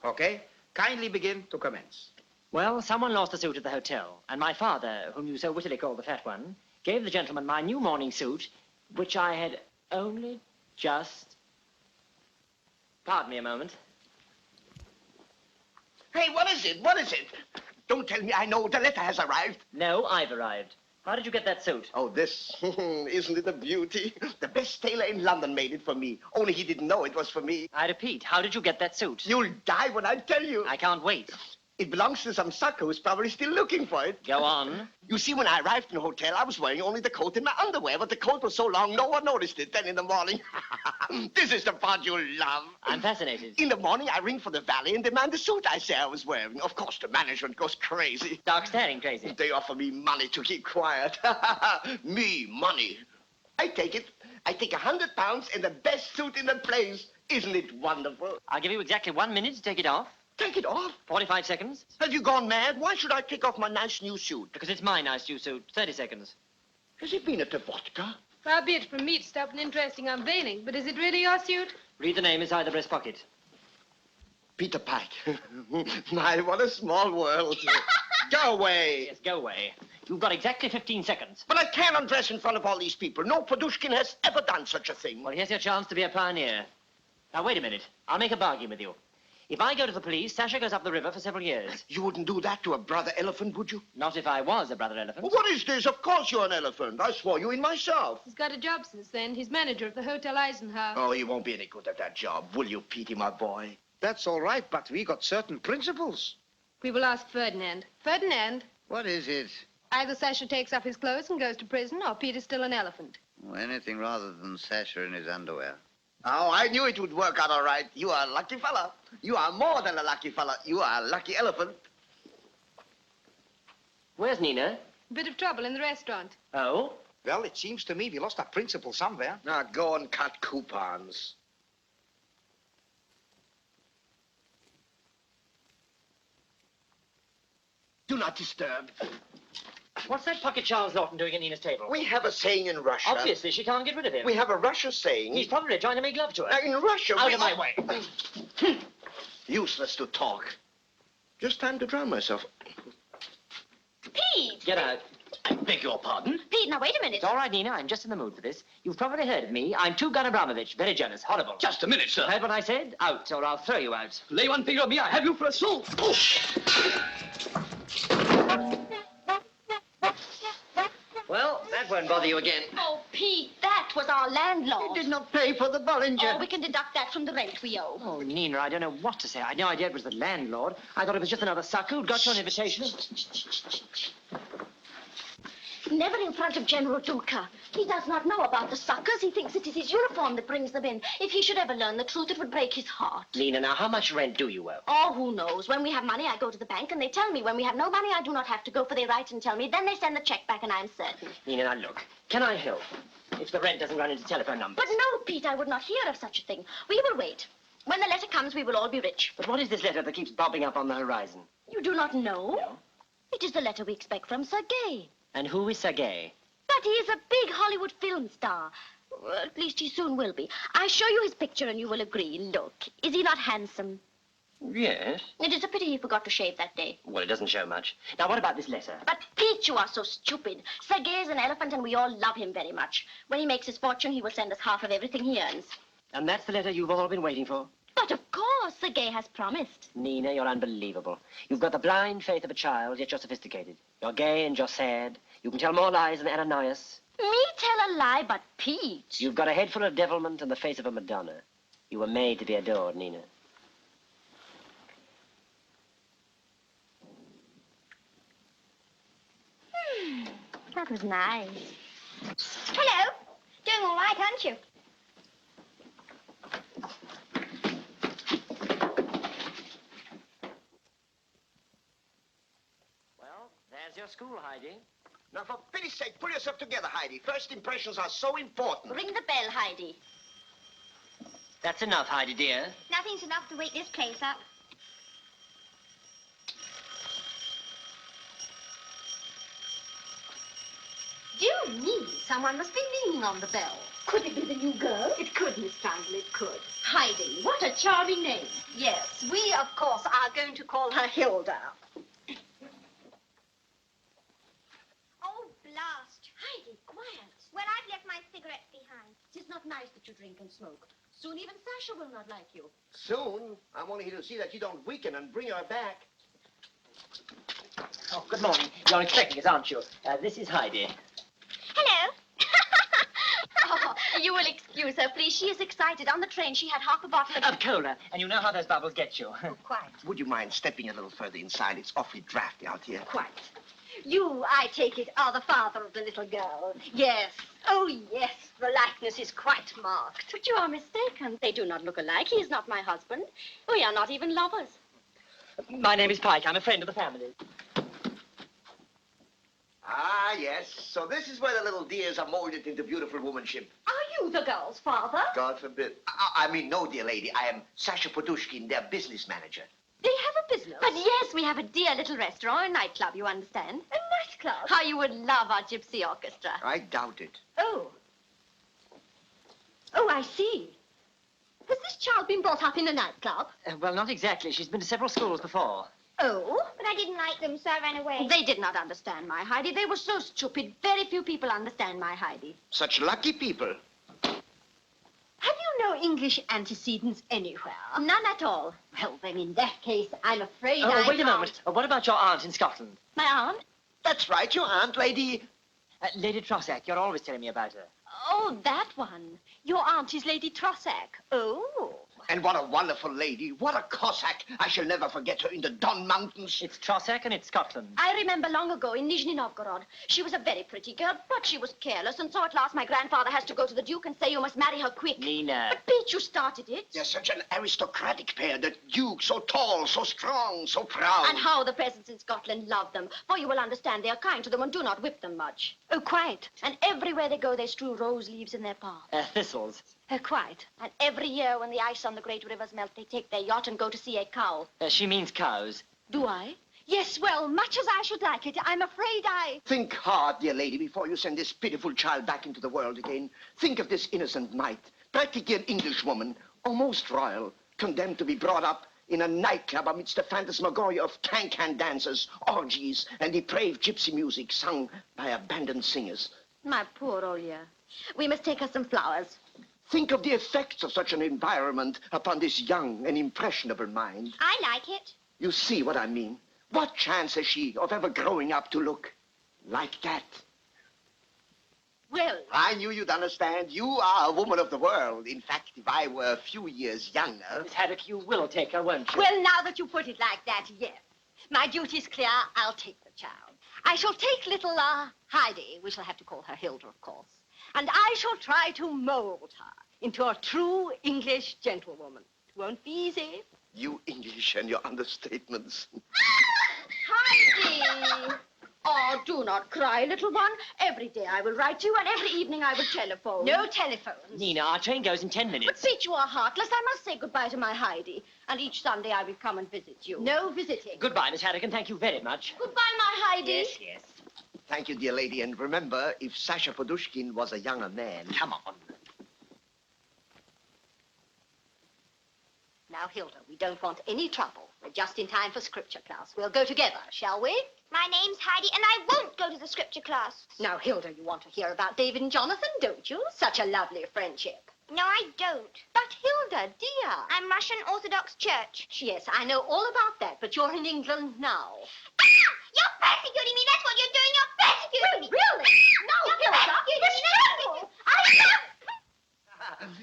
Okay? Kindly begin to commence. Well, someone lost a suit at the hotel, and my father, whom you so wittily call the fat one, gave the gentleman my new morning suit, which I had only just... Pardon me a moment. Hey, what is it? What is it? Don't tell me I know the letter has arrived. No, I've arrived. How did you get that suit? Oh, this. Isn't it a beauty? The best tailor in London made it for me. Only he didn't know it was for me. I repeat, how did you get that suit? You'll die when I tell you. I can't wait. It belongs to some sucker who's probably still looking for it. Go on. You see, when I arrived in the hotel, I was wearing only the coat and my underwear, but the coat was so long, no one noticed it. Then in the morning, this is the part you'll love. I'm fascinated. In the morning, I ring for the valet and demand the suit I say I was wearing. Of course, the management goes crazy. Dark staring crazy. They offer me money to keep quiet. Me, money. I take it. I take £100 and the best suit in the place. Isn't it wonderful? I'll give you exactly 1 minute to take it off. Take it off? 45 seconds. Have you gone mad? Why should I take off my nice new suit? Because it's my nice new suit. 30 seconds. Has it been at the vodka? Far be it from me to stop an interesting unveiling, but is it really your suit? Read the name inside the breast pocket. Peter Pike. My, what a small world. Go away. Yes, go away. You've got exactly 15 seconds. But I can't undress in front of all these people. No Podushkin has ever done such a thing. Well, here's your chance to be a pioneer. Now, wait a minute. I'll make a bargain with you. If I go to the police, Sasha goes up the river for several years. You wouldn't do that to a brother elephant, would you? Not if I was a brother elephant. Well, what is this? Of course you're an elephant. I swore you in myself. He's got a job since then. He's manager of the Hotel Eisenhower. Oh, he won't be any good at that job, will you, Petey, my boy? That's all right, but we got certain principles. We will ask Ferdinand. Ferdinand, What is it? either Sasha takes off his clothes and goes to prison, or Peter's still an elephant. Oh, anything rather than Sasha in his underwear. Oh, I knew it would work out all right. You are a lucky fella. You are more than a lucky fella. You are a lucky elephant. Where's Nina? A bit of trouble in the restaurant. Oh? Well, it seems to me we lost our principal somewhere. Now, go and cut coupons. Do not disturb. What's that pocket Charles Lawton doing at Nina's table? We have a saying in Russia. Obviously, she can't get rid of him. We have a Russia saying. He's probably trying to make love to her. Now, in Russia, Out we... of my way. Useless to talk. Just time to drown myself. Pete! Get out. I beg your pardon? Pete, now wait a minute. It's all right, Nina. I'm just in the mood for this. You've probably heard of me. I'm Two-Gun Abramovich. Very jealous. Horrible. Just a minute, sir. Heard what I said? Out, or I'll throw you out. Lay one finger on me. I have you for assault. Oh. Well, that won't bother you again. Oh, Pete, that was our landlord. He did not pay for the Bollinger. Oh, we can deduct that from the rent we owe. Oh, Nina, I don't know what to say. I had no idea it was the landlord. I thought it was just another sucker who'd got you an invitation. Never in front of General Duca. He does not know about the suckers. He thinks it is his uniform that brings them in. If he should ever learn the truth, it would break his heart. Nina, now, how much rent do you owe? Oh, who knows? When we have money, I go to the bank, and they tell me. When we have no money, I do not have to go, for they write and tell me. Then they send the check back, and I'm certain. Nina, now, look. Can I help? If the rent doesn't run into telephone numbers. But no, Pete, I would not hear of such a thing. We will wait. When the letter comes, we will all be rich. But what is this letter that keeps bobbing up on the horizon? You do not know? No. It is the letter we expect from Sergei. And who is Sergei? But he is a big Hollywood film star. Well, at least he soon will be. I'll show you his picture and you will agree. Look, is he not handsome? Yes. It is a pity he forgot to shave that day. Well, it doesn't show much. Now, what about this letter? But, Pete, you are so stupid. Sergei is an elephant and we all love him very much. When he makes his fortune, he will send us half of everything he earns. And that's the letter you've all been waiting for? But, of course, Sergei has promised. Nina, you're unbelievable. You've got the blind faith of a child, yet you're sophisticated. You're gay and you're sad. You can tell more lies than Ananias. Me tell a lie, but Pete. You've got a head full of devilment and the face of a Madonna. You were made to be adored, Nina. That was nice. Hello. Doing all right, aren't you? Well, there's your school, Heidi. Now, for pity's sake, pull yourself together, Heidi. First impressions are so important. Ring the bell, Heidi. That's enough, Heidi, dear. Nothing's enough to wake this place up. Dear me, someone must be leaning on the bell. Could it be the new girl? It could, Miss Trundle, it could. Heidi, what a charming name. Yes, we, of course, are going to call her Hilda. Oh, blast. Heidi, quiet. Well, I've left my cigarette behind. It is not nice that you drink and smoke. Soon even Sasha will not like you. Soon, I'm only here to see that you don't weaken and bring her back. Oh, good morning. You're expecting us, aren't you? This is Heidi. Hello. Oh, you will excuse her, please. She is excited. On the train, she had half a bottle of... Of cola. And you know how those bubbles get you. Quite. Would you mind stepping a little further inside? It's awfully drafty out here. Quite. You, I take it, are the father of the little girl. Yes. Oh, yes. The likeness is quite marked. But you are mistaken. They do not look alike. He is not my husband. We are not even lovers. My name is Pike. I'm a friend of the family. Ah, yes. So this is where the little dears are molded into beautiful womanship. Are you the girl's father? God forbid. I mean, no, dear lady. I am Sasha Podushkin, their business manager. They have a business? But yes, we have a dear little restaurant, a nightclub, you understand? A nightclub? How you would love our gypsy orchestra. I doubt it. Oh. Oh, I see. Has this child been brought up in a nightclub? Well, not exactly. She's been to several schools before. Oh? But I didn't like them, so I ran away. They did not understand my Heidi. They were so stupid. Very few people understand my Heidi. Such lucky people. Have you no English antecedents anywhere? None at all. Well, then, in that case, I'm afraid I wait a can't. moment. What about your aunt in Scotland? My aunt? That's right, your aunt, Lady... Lady Trossack. You're always telling me about her. Oh, that one. Your aunt is Lady Trossack. Oh. And what a wonderful lady. What a Cossack. I shall never forget her in the Don Mountains. It's Trossack and it's Scotland. I remember long ago in Nizhny Novgorod. She was a very pretty girl, but she was careless, and so at last my grandfather has to go to the Duke and say you must marry her quick. Nina. But Pete, you started it. They're such an aristocratic pair, the Duke, so tall, so strong, so proud. And how the peasants in Scotland love them. For you will understand, they are kind to them and do not whip them much. Oh, quite. And everywhere they go, they strew rose leaves in their path. Thistles. Quite. And every year when the ice on the great rivers melt, they take their yacht and go to see a cow. She means cows. Do I? Yes, well, much as I should like it, I'm afraid I... Think hard, dear lady, before you send this pitiful child back into the world again. Think of this innocent mite, practically an Englishwoman, almost royal, condemned to be brought up in a nightclub amidst the phantasmagoria of can-can dancers, orgies, and depraved gypsy music sung by abandoned singers. My poor Olya. We must take her some flowers. Think of the effects of such an environment upon this young and impressionable mind. I like it. You see what I mean? What chance has she of ever growing up to look like that? Well... I knew you'd understand. You are a woman of the world. In fact, if I were a few years younger... Miss Haddock, you will take her, won't you? Well, now that you put it like that, yes. My duty's clear. I'll take the child. I shall take little, Heidi. We shall have to call her Hilda, of course. And I shall try to mold her into a true English gentlewoman. It won't be easy. You English and your understatements. Heidi! Oh, do not not cry, little one. Every day I will write to you, and every evening I will telephone. No telephones. Nina, our train goes in 10 But minutes. Pete, you are heartless. I must say goodbye to my Heidi. And each Sunday I will come and visit you. No visiting. Goodbye, Miss Harrigan. Thank you very much. Goodbye, my Heidi. Yes, yes. Thank you, dear lady. And remember, if Sasha Podushkin was a younger man... Come on. Now, Hilda, we don't want any trouble. We're just in time for scripture class. We'll go together, shall we? My name's Heidi, and I won't go to the scripture class. Now, Hilda, you want to hear about David and Jonathan, don't you? Such a lovely friendship. No, I don't. But, Hilda, dear. I'm Russian Orthodox Church. Yes, I know all about that, but you're in England now. You're persecuting me. That's what you're doing. You're persecuting me. Really? No, You're Hilda. persecuting me. I love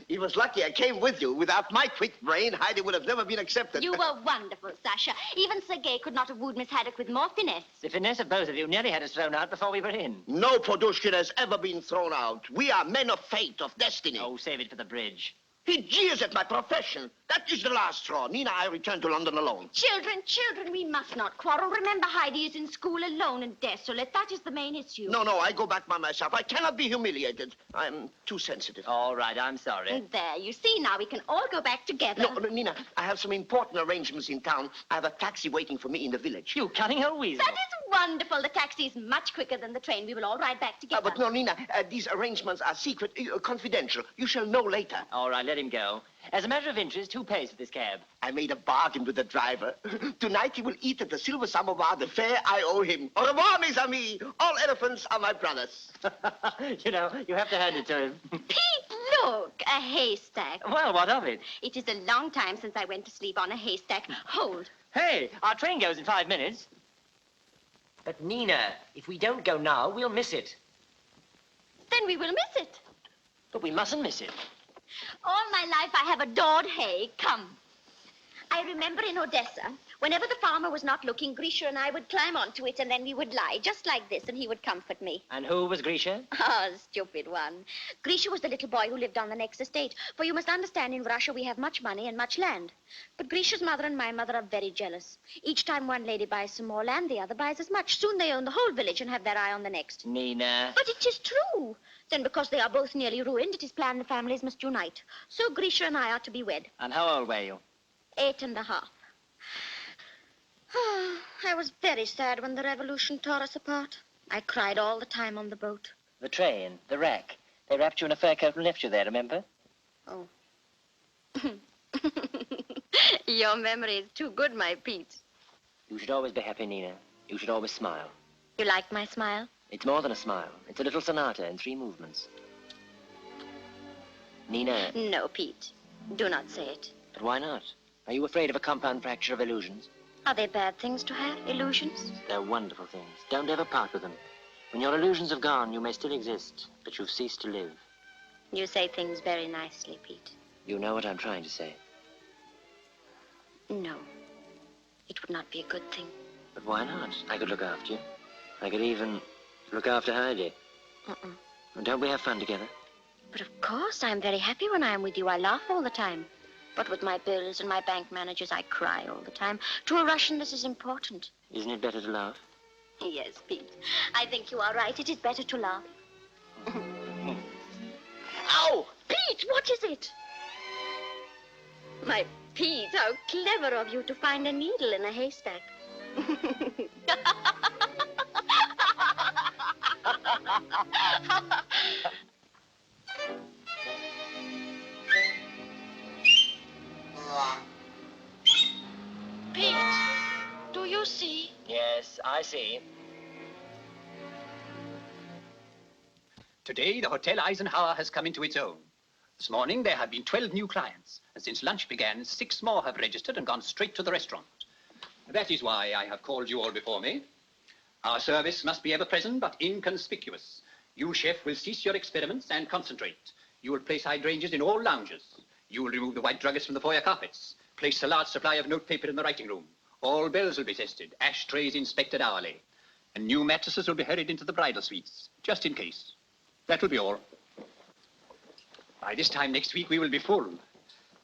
It was lucky I came with you. Without my quick brain, Heidi would have never been accepted. You were wonderful, Sasha. Even Sergei could not have wooed Miss Haddock with more finesse. The finesse of both of you nearly had us thrown out before we were in. No Podushkin has ever been thrown out. We are men of fate, of destiny. Oh, save it for the bridge. He jeers at my profession. That is the last straw. Nina, I return to London alone. Children, we must not quarrel. Remember, Heidi is in school alone and desolate. That is the main issue. No, I go back by myself. I cannot be humiliated. I'm too sensitive. All right, I'm sorry. And there, you see, now we can all go back together. No, Nina, I have some important arrangements in town. I have a taxi waiting for me in the village. You cunning old weasel. That is wonderful. The taxi is much quicker than the train. We will all ride back together. But no, Nina, these arrangements are secret, confidential. You shall know later. All right, let him go. As a matter of interest, who pays for this cab? I made a bargain with the driver. Tonight he will eat at the Silver Samovar the fare I owe him. Au revoir, mes amis. All elephants are my brothers. You know, you have to hand it to him. Pete, look, a haystack. Well, what of it? It is a long time since I went to sleep on a haystack. Hold. Hey, our train goes in 5 minutes. But, Nina, if we don't go now, we'll miss it. Then we will miss it. But we mustn't miss it. All my life I have adored hay. Come. I remember in Odessa, whenever the farmer was not looking, Grisha and I would climb onto it, and then we would lie, just like this, and he would comfort me. And who was Grisha? Oh, stupid one. Grisha was the little boy who lived on the next estate. For you must understand, in Russia we have much money and much land. But Grisha's mother and my mother are very jealous. Each time one lady buys some more land, the other buys as much. Soon they own the whole village and have their eye on the next. Nina. But it is true. Then because they are both nearly ruined, it is planned the families must unite. So Grisha and I are to be wed. And how old were you? 8.5. I was very sad when the revolution tore us apart. I cried all the time on the boat. The train, the rack. They wrapped you in a fur coat and left you there, remember? Oh. Your memory is too good, my Pete. You should always be happy, Nina. You should always smile. You like my smile? It's more than a smile. It's a little sonata in 3 movements. Nina. No, Pete. Do not say it. But why not? Are you afraid of a compound fracture of illusions? Are they bad things to have, illusions? They're wonderful things. Don't ever part with them. When your illusions have gone, you may still exist, but you've ceased to live. You say things very nicely, Pete. You know what I'm trying to say. No. It would not be a good thing. But why not? I could look after you. I could even look after Heidi. And don't we have fun together? But of course, I'm very happy when I'm with you. I laugh all the time. But with my bills and my bank managers, I cry all the time. To a Russian, this is important. Isn't it better to laugh? Yes, Pete. I think you are right. It is better to laugh. Ow! Pete, what is it? My Pete, how clever of you to find a needle in a haystack. Pete, do you see? Yes, I see. Today, the Hotel Eisenhower has come into its own. This morning, there have been 12 new clients. And since lunch began, 6 more have registered and gone straight to the restaurant. That is why I have called you all before me. Our service must be ever-present but inconspicuous. You, chef, will cease your experiments and concentrate. You will place hydrangeas in all lounges. You will remove the white druggists from the foyer carpets. Place a large supply of notepaper in the writing room. All bells will be tested. Ashtrays inspected hourly. And new mattresses will be hurried into the bridal suites, just in case. That will be all. By this time next week, we will be full.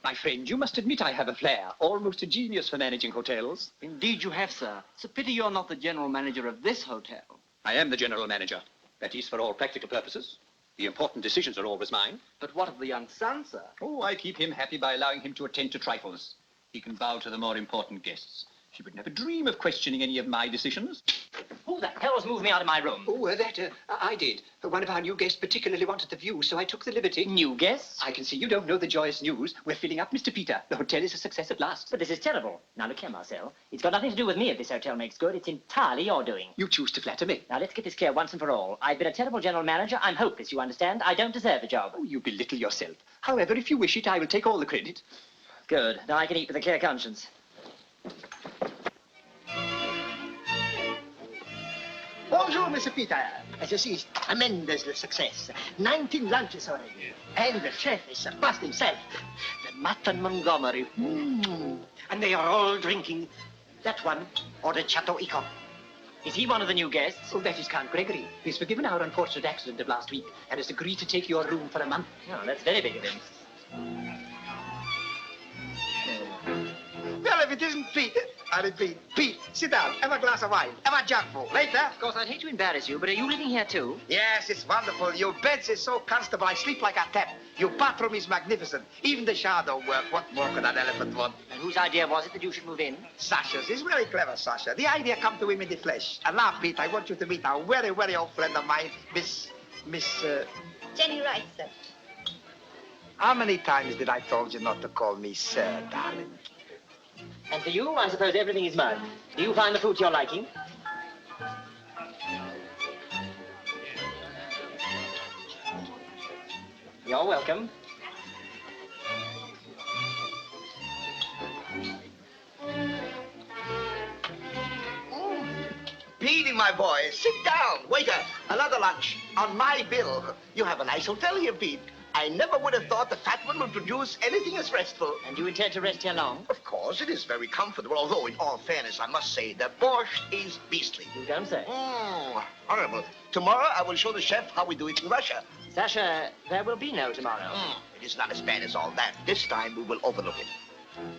My friend, you must admit I have a flair, almost a genius for managing hotels. Indeed you have, sir. It's a pity you're not the general manager of this hotel. I am the general manager. That is, for all practical purposes. The important decisions are always mine. But what of the young son, sir? Oh, I keep him happy by allowing him to attend to trifles. He can bow to the more important guests. She would never dream of questioning any of my decisions. Who the hell's moved me out of my room? Oh, I did. One of our new guests particularly wanted the view, so I took the liberty. New guests? I can see you don't know the joyous news. We're filling up, Mr. Peter. The hotel is a success at last. But this is terrible. Now, look here, Marcel. It's got nothing to do with me if this hotel makes good. It's entirely your doing. You choose to flatter me. Now, let's get this clear once and for all. I've been a terrible general manager. I'm hopeless, you understand? I don't deserve the job. Oh, you belittle yourself. However, if you wish it, I will take all the credit. Good. Now I can eat with a clear conscience. Bonjour, Mr. Peter. As you see, it's tremendous success. 19 lunches already. And the chef is surpassed himself. The mutton Montgomery. And they are all drinking that one or the Chateau Icon. Is he one of the new guests? Oh, that is Count Gregory. He's forgiven our unfortunate accident of last week and has agreed to take your room for a month. Oh, that's very big of him. Well, if it isn't Pete, I repeat, Pete, sit down, have a glass of wine, have a jugful. Later. Of course, I'd hate to embarrass you, but are you living here too? Yes, it's wonderful. Your beds is so comfortable, I sleep like a tap. Your bathroom is magnificent. Even the shower don't work. What more could an elephant want? And whose idea was it that you should move in? Sasha's. He's very clever, Sasha. The idea come to him in the flesh. And now, Pete, I want you to meet a very, very old friend of mine, Miss... Jenny Wright, sir. How many times did I told you not to call me sir, darling? And for you, I suppose everything is mud. Do you find the food to your liking? You're welcome. Petey, my boy, sit down. Waiter, another lunch. On my bill. You have a nice hotel here, Pete. I never would have thought the fat one would produce anything as restful. And you intend to rest here long? Of course, it is very comfortable, although in all fairness, I must say, the borscht is beastly. You don't say. Horrible. Tomorrow, I will show the chef how we do it in Russia. Sasha, there will be no tomorrow. It is not as bad as all that. This time, we will overlook it.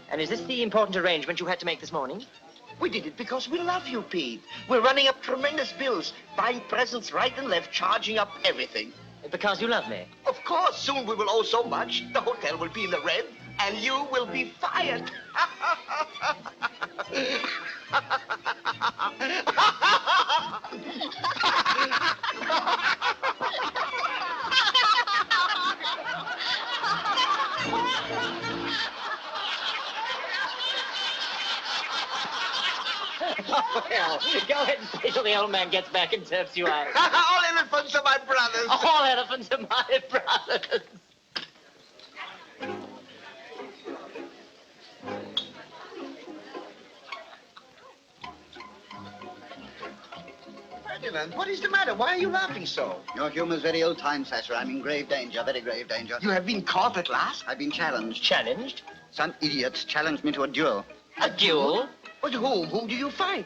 And is this the important arrangement you had to make this morning? We did it because we love you, Pete. We're running up tremendous bills, buying presents right and left, charging up everything. Because you love me? Of course. Soon we will owe so much. The hotel will be in the red, and you will be fired. Well, go ahead and stay till the old man gets back and serves you out. All elephants are my brothers. All elephants are my brothers. Ferdinand, what is the matter? Why are you laughing so? Your humor's very old time, Sasha. I'm in grave danger, very grave danger. You have been caught at last? I've been challenged. Challenged? Some idiot challenged me to a duel. A duel? But whom? Whom do you fight?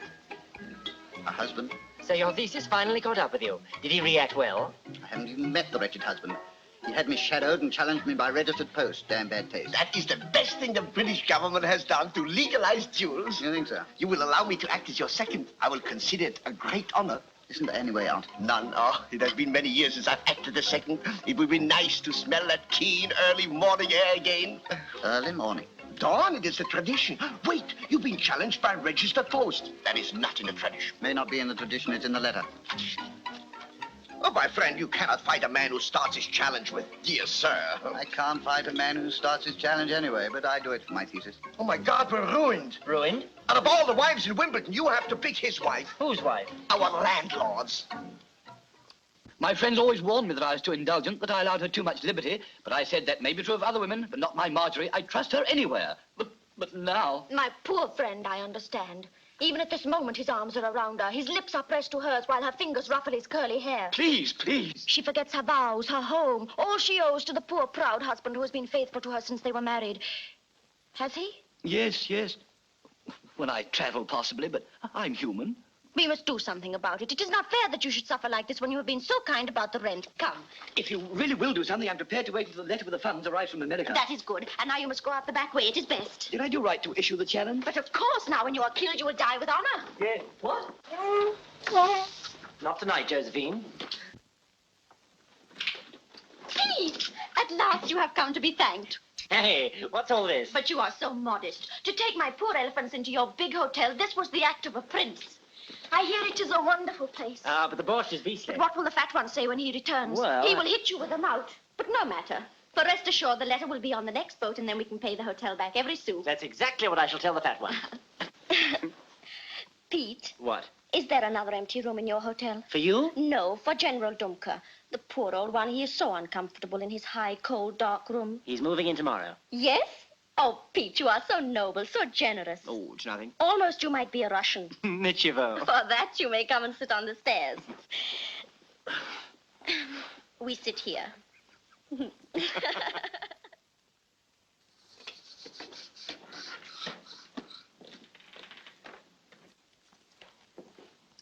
A husband. So your thesis finally caught up with you. Did he react well? I haven't even met the wretched husband. He had me shadowed and challenged me by registered post. Damn bad taste. That is the best thing the British government has done to legalize duels. You think so? You will allow me to act as your second. I will consider it a great honor. Isn't there any way out? None. Oh, it has been many years since I've acted a second. It would be nice to smell that keen early morning air again. Early morning. Dawn, it is a tradition. Wait, you've been challenged by registered post. That is not in the tradition. May not be in the tradition, it's in the letter. Oh, my friend, you cannot fight a man who starts his challenge with, "Dear sir." I can't fight a man who starts his challenge anyway, but I do it for my thesis. Oh, my God, we're ruined. Ruined? Out of all the wives in Wimbledon, you have to pick his wife. Whose wife? Our landlord's. My friends always warned me that I was too indulgent, that I allowed her too much liberty. But I said that may be true of other women, but not my Marjorie. I'd trust her anywhere. But now... My poor friend, I understand. Even at this moment, his arms are around her. His lips are pressed to hers while her fingers ruffle his curly hair. Please, please. She forgets her vows, her home, all she owes to the poor, proud husband who has been faithful to her since they were married. Has he? Yes, yes. When I travel, possibly, but I'm human. We must do something about it. It is not fair that you should suffer like this when you have been so kind about the rent. Come. If you really will do something, I'm prepared to wait until the letter with the funds arrives from America. That is good. And now you must go out the back way. It is best. Did I do right to issue the challenge? But of course, now when you are killed, you will die with honor. Yeah. What? Not tonight, Josephine. Pete! At last you have come to be thanked. Hey, what's all this? But you are so modest. To take my poor elephants into your big hotel, this was the act of a prince. I hear it is a wonderful place. Ah, but the borscht is beastly. But what will the fat one say when he returns? Well, He will hit you with a knout. But no matter. For rest assured, the letter will be on the next boat, and then we can pay the hotel back every sou. That's exactly what I shall tell the fat one. Pete, What? is there another empty room in your hotel? For you? No, for General Dumke. The poor old one, he is so uncomfortable in his high, cold, dark room. He's moving in tomorrow. Yes? Oh, Pete, you are so noble, so generous. Oh, it's nothing. Almost you might be a Russian. Nichevo. For that, you may come and sit on the stairs. We sit here.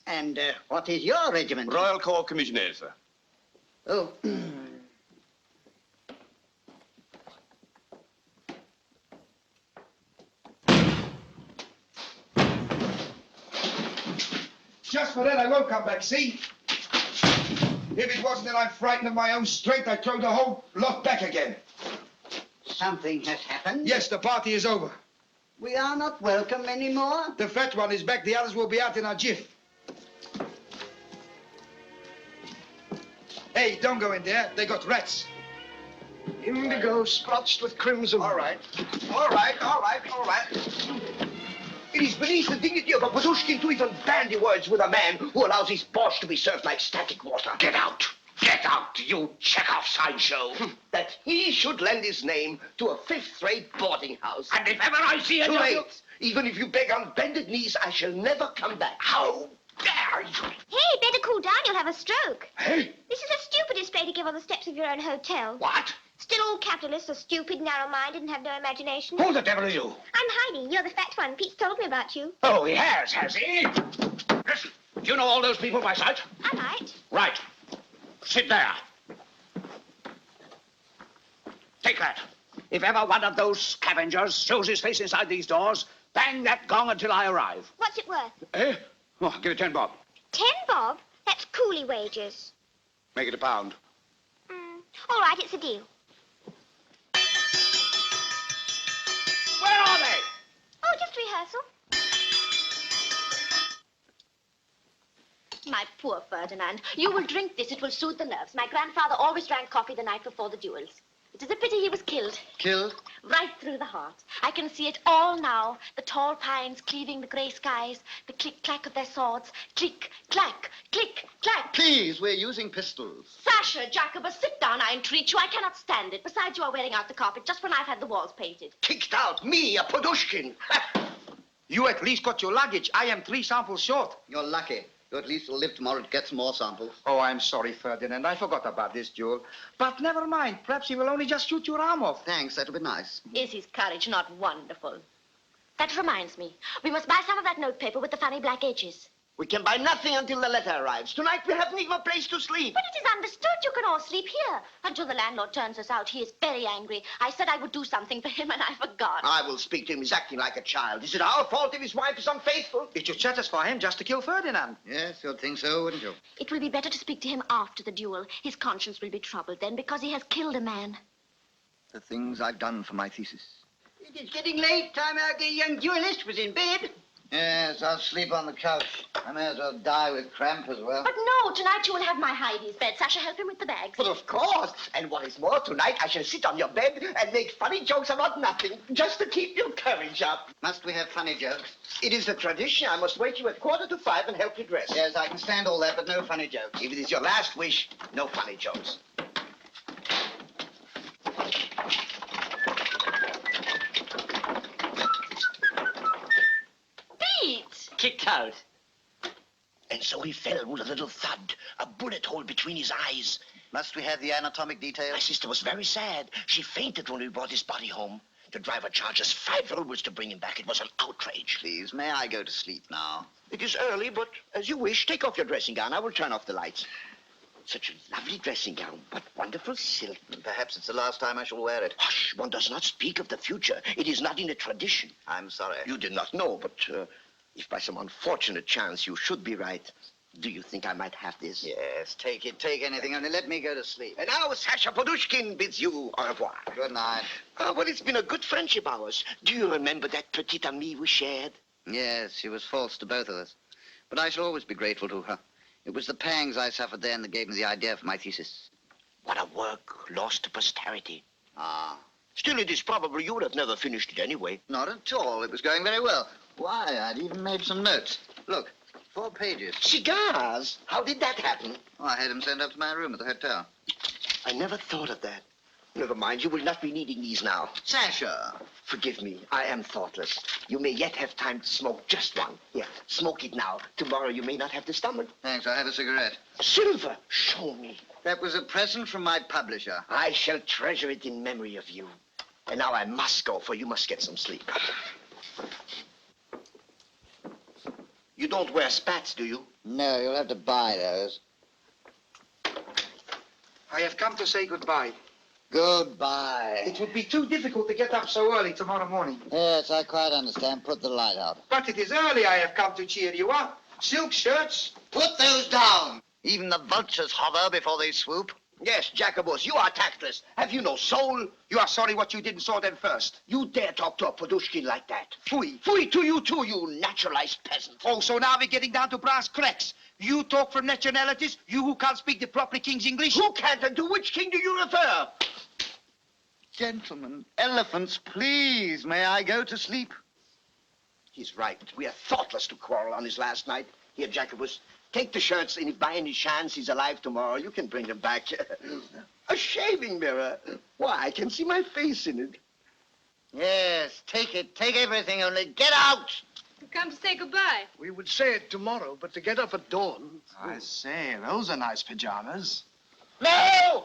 And what is your regiment? Royal Corps Commissioner, sir. Oh. Just for that, I won't come back, see? If it wasn't that I'm frightened of my own strength, I'd throw the whole lot back again. Something has happened? Yes, the party is over. We are not welcome anymore? The fat one is back. The others will be out in a jiff. Hey, don't go in there. They got rats. Indigo splotched with crimson. All right. All right. It is beneath the dignity of a Padushkin to even bandy words with a man who allows his borscht to be served like static water. Get out! Get out, you Chekhov sideshow! That he should lend his name to a fifth-rate boarding house. And if ever I see Too any of you... late. Even if you beg on bended knees, I shall never come back. How dare you? Hey, better cool down. You'll have a stroke. Hey? This is the stupidest way to give on the steps of your own hotel. What? Still, all capitalists are stupid, narrow-minded, and have no imagination. Who the devil are you? I'm Heidi. You're the fat one. Pete's told me about you. Oh, he has he? Listen, do you know all those people by sight? I might. Right. Sit there. Take that. If ever one of those scavengers shows his face inside these doors, bang that gong until I arrive. What's it worth? Eh? Oh, give it 10 bob. 10 bob? That's coolie wages. Make it a pound. All right, it's a deal. Where are they? Oh, just rehearsal. My poor Ferdinand, you will drink this. It will soothe the nerves. My grandfather always drank coffee the night before the duels. It is a pity he was killed. Killed? Right through the heart. I can see it all now. The tall pines cleaving the grey skies, the click-clack of their swords. Click, clack, click, clack. Please, we're using pistols. Sasha, Jacobus, sit down, I entreat you. I cannot stand it. Besides, you are wearing out the carpet just when I've had the walls painted. Kicked out, me, a Padushkin. You at least got your luggage. I am 3 samples short. You're lucky. You at least will live tomorrow to get some more samples. Oh, I'm sorry, Ferdinand. I forgot about this duel. But never mind. Perhaps he will only just shoot your arm off. Thanks, that'll be nice. Is his courage not wonderful? That reminds me. We must buy some of that notepaper with the funny black edges. We can buy nothing until the letter arrives. Tonight we haven't even a place to sleep. But it is understood you can all sleep here. Until the landlord turns us out, he is very angry. I said I would do something for him, and I forgot. I will speak to him. He's acting like a child. Is it our fault if his wife is unfaithful? It should satisfy him just to kill Ferdinand. Yes, you'd think so, wouldn't you? It will be better to speak to him after the duel. His conscience will be troubled then because he has killed a man. The things I've done for my thesis. It is getting late. Time our gay young duelist was in bed. Yes, I'll sleep on the couch. I may as well die with cramp as well. But no, tonight you will have my Heidi's bed. Sasha, help him with the bags. But of course. And what is more, tonight I shall sit on your bed and make funny jokes about nothing, just to keep your courage up. Must we have funny jokes? It is the tradition. I must wake you at 5:45 and help you dress. Yes, I can stand all that, but no funny jokes. If it is your last wish, no funny jokes. Kicked out. And so he fell with a little thud, a bullet hole between his eyes. Must we have the anatomic details? My sister was very sad. She fainted when we brought his body home. The driver charged us 5 rubles to bring him back. It was an outrage. Please, may I go to sleep now? It is early, but as you wish. Take off your dressing gown. I will turn off the lights. Such a lovely dressing gown, but wonderful silk. Perhaps it's the last time I shall wear it. Hush, one does not speak of the future. It is not in the tradition. I'm sorry. You did not know, but if by some unfortunate chance you should be right, Do you think I might have this? Yes, take it. Take anything. Only let me go to sleep. And now Sasha Podushkin bids you au revoir. Good night. Well, it's been a good friendship ours. Do you remember that petite amie we shared? Yes, she was false to both of us. But I shall always be grateful to her. It was the pangs I suffered then that gave me the idea for my thesis. What a work lost to posterity. Ah. Still, it is probable you would have never finished it anyway. Not at all. It was going very well. Why, I'd even made some notes. Look, 4 pages. Cigars? How did that happen? Oh, I had them sent up to my room at the hotel. I never thought of that. Never mind, you will not be needing these now. Sasha! Forgive me, I am thoughtless. You may yet have time to smoke just one. Here, smoke it now. Tomorrow you may not have the stomach. Thanks, I'll have a cigarette. Silver, show me. That was a present from my publisher. I shall treasure it in memory of you. And now I must go, for you must get some sleep. You don't wear spats, do you? No, you'll have to buy those. I have come to say goodbye. Goodbye. It would be too difficult to get up so early tomorrow morning. Yes, I quite understand. Put the light out. But it is early. I have come to cheer you up. Silk shirts. Put those down. Even the vultures hover before they swoop. Yes, Jacobus, you are tactless. Have you no soul? You are sorry what you didn't saw them first. You dare talk to a Podushkin like that? Fui. Fui to you too, you naturalized peasant. Oh, so now we're getting down to brass cracks. You talk from nationalities? You who can't speak the proper king's English? Who can't, and to which king do you refer? Gentlemen, elephants, please, may I go to sleep? He's right. We are thoughtless to quarrel on his last night. Here, Jacobus, take the shirts, and if by any chance he's alive tomorrow, you can bring them back. A shaving mirror. Why, I can see my face in it. Yes, take it. Take everything, only get out! We've come to say goodbye. We would say it tomorrow, but to get up at dawn... I say, those are nice pajamas. No!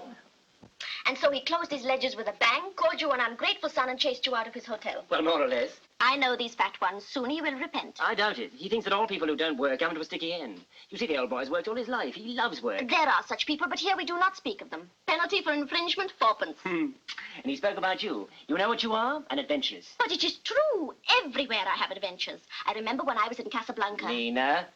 And so he closed his ledgers with a bang, called you an ungrateful son, and chased you out of his hotel. Well, more or less. I know these fat ones. Soon he will repent. I doubt it. He thinks that all people who don't work come to a sticky end. You see, the old boy's worked all his life. He loves work. There are such people, but here we do not speak of them. Penalty for infringement, 4pence. And he spoke about you. You know what you are? An adventuress. But it is true. Everywhere I have adventures. I remember when I was in Casablanca. Nina.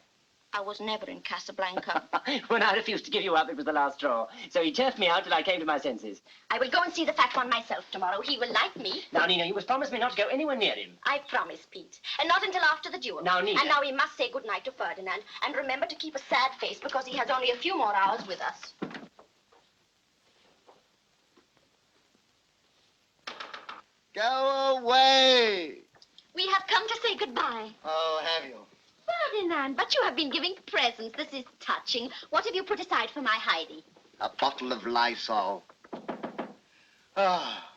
I was never in Casablanca. When I refused to give you up, it was the last straw. So he turfed me out till I came to my senses. I will go and see the fat one myself tomorrow. He will like me. Now, Nina, you must promise me not to go anywhere near him. I promise, Pete. And not until after the duel. Now, Nina. And now we must say goodnight to Ferdinand. And remember to keep a sad face because he has only a few more hours with us. Go away! We have come to say goodbye. Oh, have you? Ferdinand, but you have been giving presents. This is touching. What have you put aside for my Heidi? A bottle of Lysol. Ah.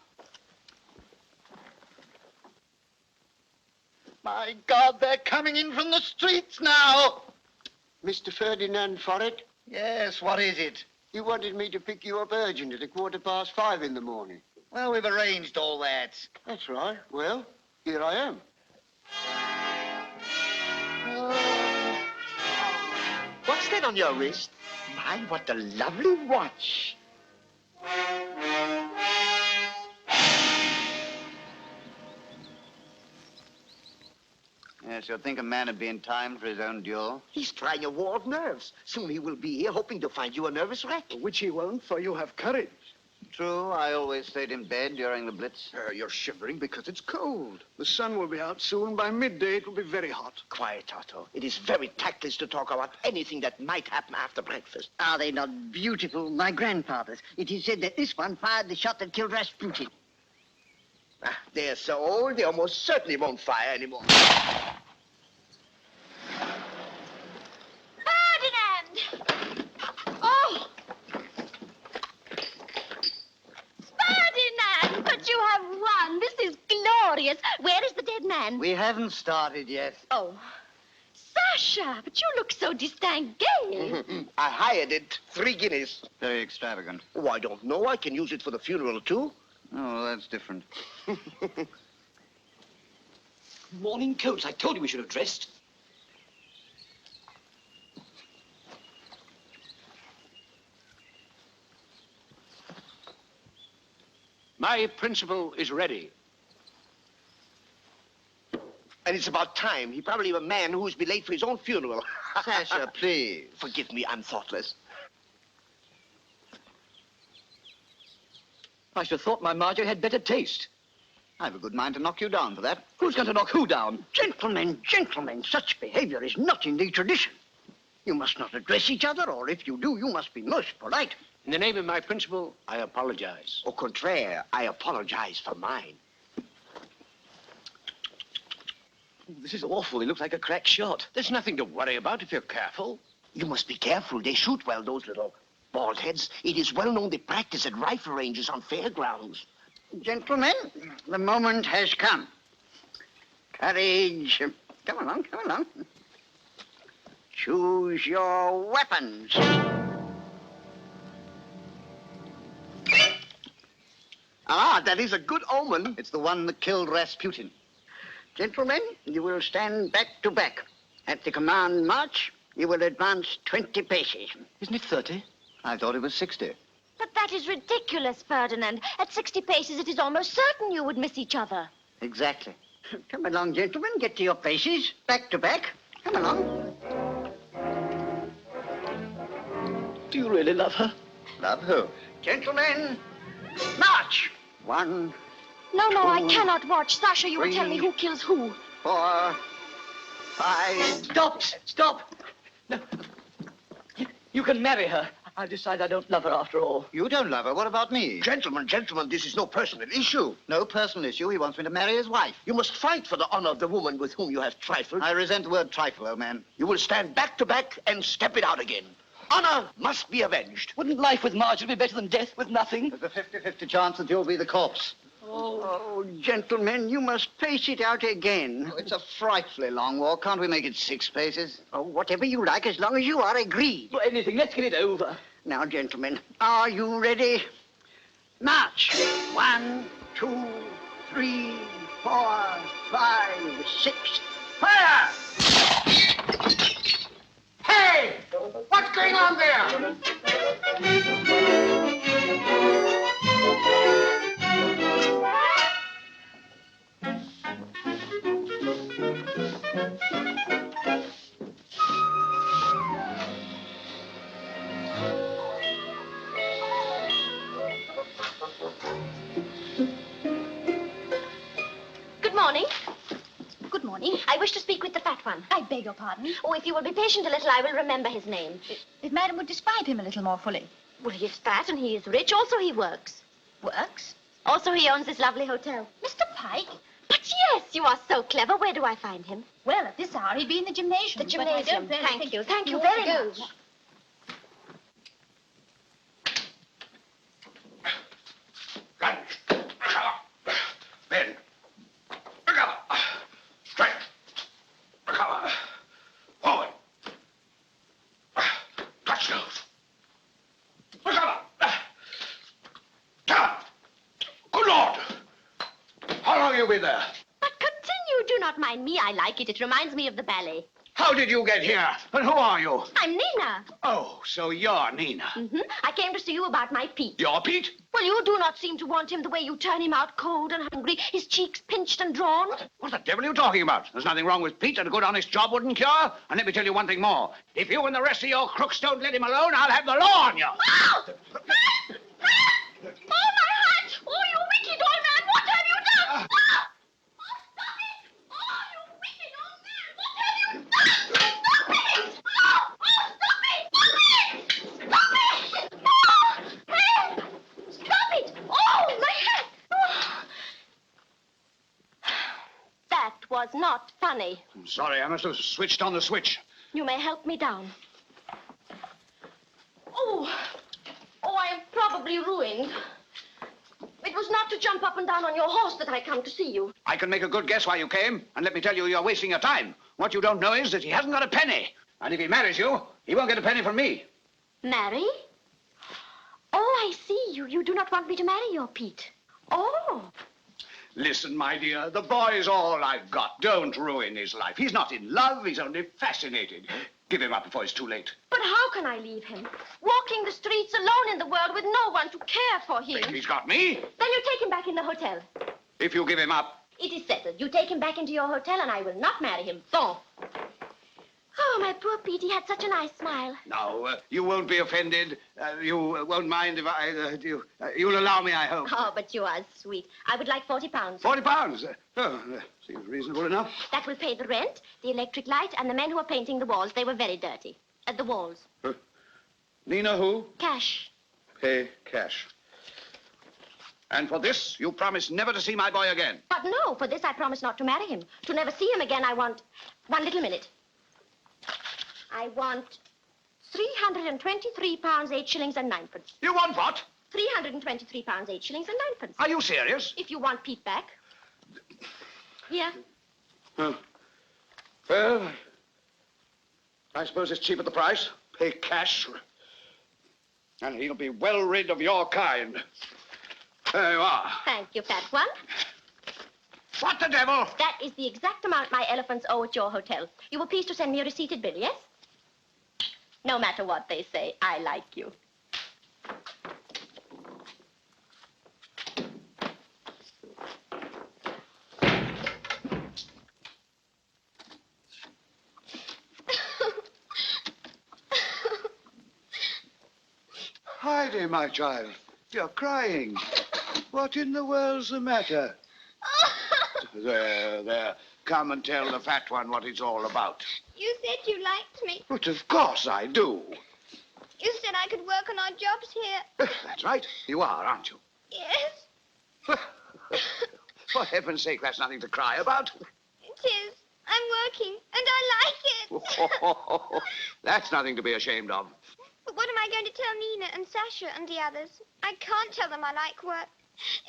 My God, they're coming in from the streets now. Mr. Ferdinand Forret? Yes, what is it? You wanted me to pick you up urgent at 5:15 in the morning. Well, we've arranged all that. That's right. Well, here I am. What's that on your wrist? My, what a lovely watch. Yes, you'd think a man would be in time for his own duel. He's trying a war of nerves. Soon he will be here hoping to find you a nervous wreck. Which he won't, for you have courage. True, I always stayed in bed during the Blitz. You're shivering because it's cold. The sun will be out soon. By midday, it will be very hot. Quiet, Otto. It is very tactless to talk about anything that might happen after breakfast. Are they not beautiful? My grandfather's. It is said that this one fired the shot that killed Rasputin. Ah, they're so old, they almost certainly won't fire anymore. Ferdinand! Oh! Ferdinand, but you have won. This is glorious. Where is the dead man? We haven't started yet. Oh. Sasha, but you look so distingué. I hired it. 3 guineas. Very extravagant. Oh, I don't know. I can use it for the funeral, too. Oh, that's different. Morning coats. I told you we should have dressed. My principal is ready. And it's about time. He probably a man who's be late for his own funeral. Sasha, please. Forgive me, I'm thoughtless. I should have thought my Marjorie had better taste. I've a good mind to knock you down for that. Who's going to knock who down? Gentlemen, gentlemen, such behavior is not in the tradition. You must not address each other, or if you do, you must be most polite. In the name of my principal, I apologize. Au contraire, I apologize for mine. This is awful. He looks like a crack shot. There's nothing to worry about if you're careful. You must be careful. They shoot well, those little bald heads. It is well known they practice at rifle ranges on fairgrounds. Gentlemen, the moment has come. Courage. Come along, come along. Choose your weapons. Ah, that is a good omen. It's the one that killed Rasputin. Gentlemen, you will stand back to back. At the command march, you will advance 20 paces. Isn't it 30? I thought it was 60. But that is ridiculous, Ferdinand. At 60 paces, it is almost certain you would miss each other. Exactly. Come along, gentlemen. Get to your places. Back to back. Come along. Do you really love her? Love who? Gentlemen, march. 1, No, I 2, cannot watch. Sasha, you will tell me 3, who kills who. 4, 5. Stop! Stop! No. You can marry her. I've decided I don't love her after all. You don't love her. What about me? Gentlemen, this is no personal issue. No personal issue. He wants me to marry his wife. You must fight for the honor of the woman with whom you have trifled. I resent the word trifle, old man. You will stand back to back and step it out again. Honor must be avenged. Wouldn't life with Margaret be better than death with nothing? There's a 50-50 chance that you'll be the corpse. Oh, gentlemen, you must pace it out again. Oh, it's a frightfully long walk. Can't we make it 6 paces? Oh, whatever you like, as long as you are agreed. Well, anything. Let's get it over. Now, gentlemen, are you ready? March. 1, 2, 3, 4, 5, 6. Fire! Hey! What's going on there? Good morning. Good morning. I wish to speak with the fat one. I beg your pardon. Oh, if you will be patient a little, I will remember his name. If Madam would describe him a little more fully. Well, he is fat and he is rich. Also, he works. Works? Also, he owns this lovely hotel. Mr. Pike? But yes, you are so clever. Where do I find him? Well, at this hour, he'd be in the gymnasium. The gymnasium. But I don't really Thank you. think Thank you ought very to go. much. Lunge. Bend. Recover. Straight. Recover. Forward. Touch nose. Recover. Turn. Good Lord. How long you been there? But continue. Do not mind me. I like it. It reminds me of the ballet. How did you get here? And who are you? I'm Nina. Oh, so you're Nina. Mm-hmm. I came to see you about my Pete. You're Pete? Well, you do not seem to want him the way you turn him out cold and hungry, his cheeks pinched and drawn. What the devil are you talking about? There's nothing wrong with Pete, and a good honest job wouldn't cure. And let me tell you one thing more. If you and the rest of your crooks don't let him alone, I'll have the law on you. Oh! Help! Help! Oh, my hat! Oh, you wicked old man! What have you done? Ah! Oh, stop it! Oh, you wicked old man! What have you done? Stop it! Oh, stop it! Stop it! Oh, help! Stop it! Oh, my hat! Oh. That was not funny. I'm sorry, I must have switched on the switch. You may help me down. Oh, I am probably ruined. It was not to jump up and down on your horse that I come to see you. I can make a good guess why you came, and let me tell you, you're wasting your time. What you don't know is that he hasn't got a penny. And if he marries you, he won't get a penny from me. Marry? Oh, I see. You do not want me to marry your Pete. Oh. Listen, my dear, the boy's all I've got. Don't ruin his life. He's not in love, he's only fascinated. Give him up before it's too late. But how can I leave him? Walking the streets alone in the world with no one to care for him. Think he's got me? Then you take him back in the hotel. If you give him up. It is settled. You take him back into your hotel and I will not marry him. Bon. Oh, my poor Pete, he had such a nice smile. Now, you won't be offended. You won't mind if you'll allow me, I hope. Oh, but you are sweet. I would like 40 pounds. 40 pounds? Seems reasonable enough. That will pay the rent, the electric light, and the men who are painting the walls. They were very dirty. The walls. Nina who? Cash. Pay cash. And for this, you promise never to see my boy again. But no, for this I promise not to marry him. To never see him again, I want... 1 little minute. I want 323 pounds, 8 shillings and 9 pence. You want what? 323 pounds, 8 shillings and 9 pence. Are you serious? If you want Pete back. Here. Well, I suppose it's cheap at the price. Pay cash. And he'll be well rid of your kind. There you are. Thank you, fat one. What the devil? That is the exact amount my elephants owe at your hotel. You were pleased to send me a receipted bill, yes? No matter what they say, I like you. Heidi, my child, you're crying. What in the world's the matter? There. Come and tell the fat one what it's all about. You said you liked me. But of course I do. You said I could work on our jobs here. That's right. You are, aren't you? Yes, For heaven's sake, that's nothing to cry about. it is. I'm working, and I like it. That's nothing to be ashamed of. But what am I going to tell Nina and Sasha and the others? I can't tell them I like work.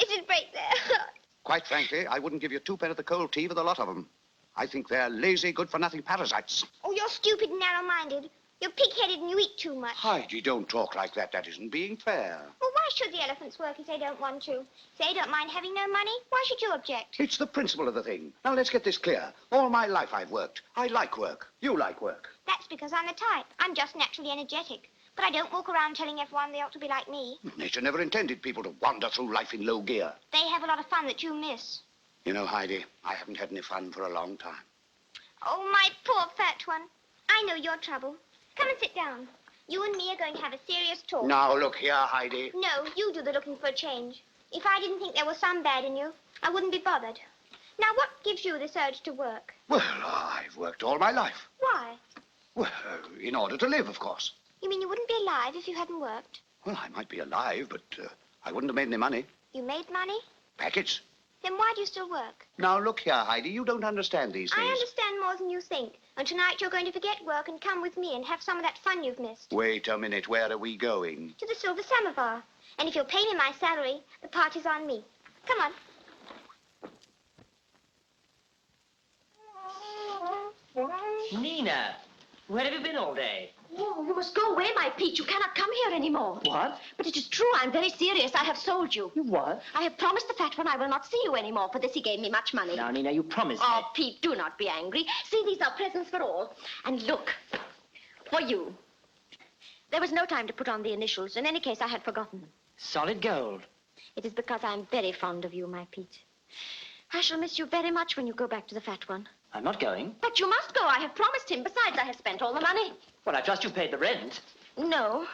It'd break their heart. Quite frankly, I wouldn't give you 2 pence of the cold tea for the lot of them. I think they're lazy, good-for-nothing parasites. Oh, you're stupid and narrow-minded. You're pig-headed and you eat too much. Heidi, don't talk like that. That isn't being fair. Well, why should the elephants work if they don't want to? If they don't mind having no money, why should you object? It's the principle of the thing. Now, let's get this clear. All my life I've worked. I like work. You like work. That's because I'm the type. I'm just naturally energetic. But I don't walk around telling everyone they ought to be like me. Nature never intended people to wander through life in low gear. They have a lot of fun that you miss. You know, Heidi, I haven't had any fun for a long time. Oh, my poor fat one. I know your trouble. Come and sit down. You and me are going to have a serious talk. Now, look here, Heidi. No, you do the looking for a change. If I didn't think there was some bad in you, I wouldn't be bothered. Now, what gives you this urge to work? Well, I've worked all my life. Why? Well, in order to live, of course. You mean you wouldn't be alive if you hadn't worked? Well, I might be alive, but I wouldn't have made any money. You made money? Packets. Then why do you still work? Now, look here, Heidi, you don't understand these things. I understand more than you think. And tonight you're going to forget work and come with me and have some of that fun you've missed. Wait a minute, where are we going? To the Silver Samovar. And if you'll pay me my salary, the party's on me. Come on. Nina, where have you been all day? Oh, you must go away, my Pete. You cannot come here anymore. What? But it is true. I'm very serious. I have sold you. You what? I have promised the fat one I will not see you anymore. For this, he gave me much money. Now, Nina, you promised Oh, me. Pete, do not be angry. See, these are presents for all. And look, for you. There was no time to put on the initials. In any case, I had forgotten. Solid gold. It is because I'm very fond of you, my Pete. I shall miss you very much when you go back to the fat one. I'm not going. But you must go. I have promised him. Besides, I have spent all the money. Well, I trust you paid the rent. No.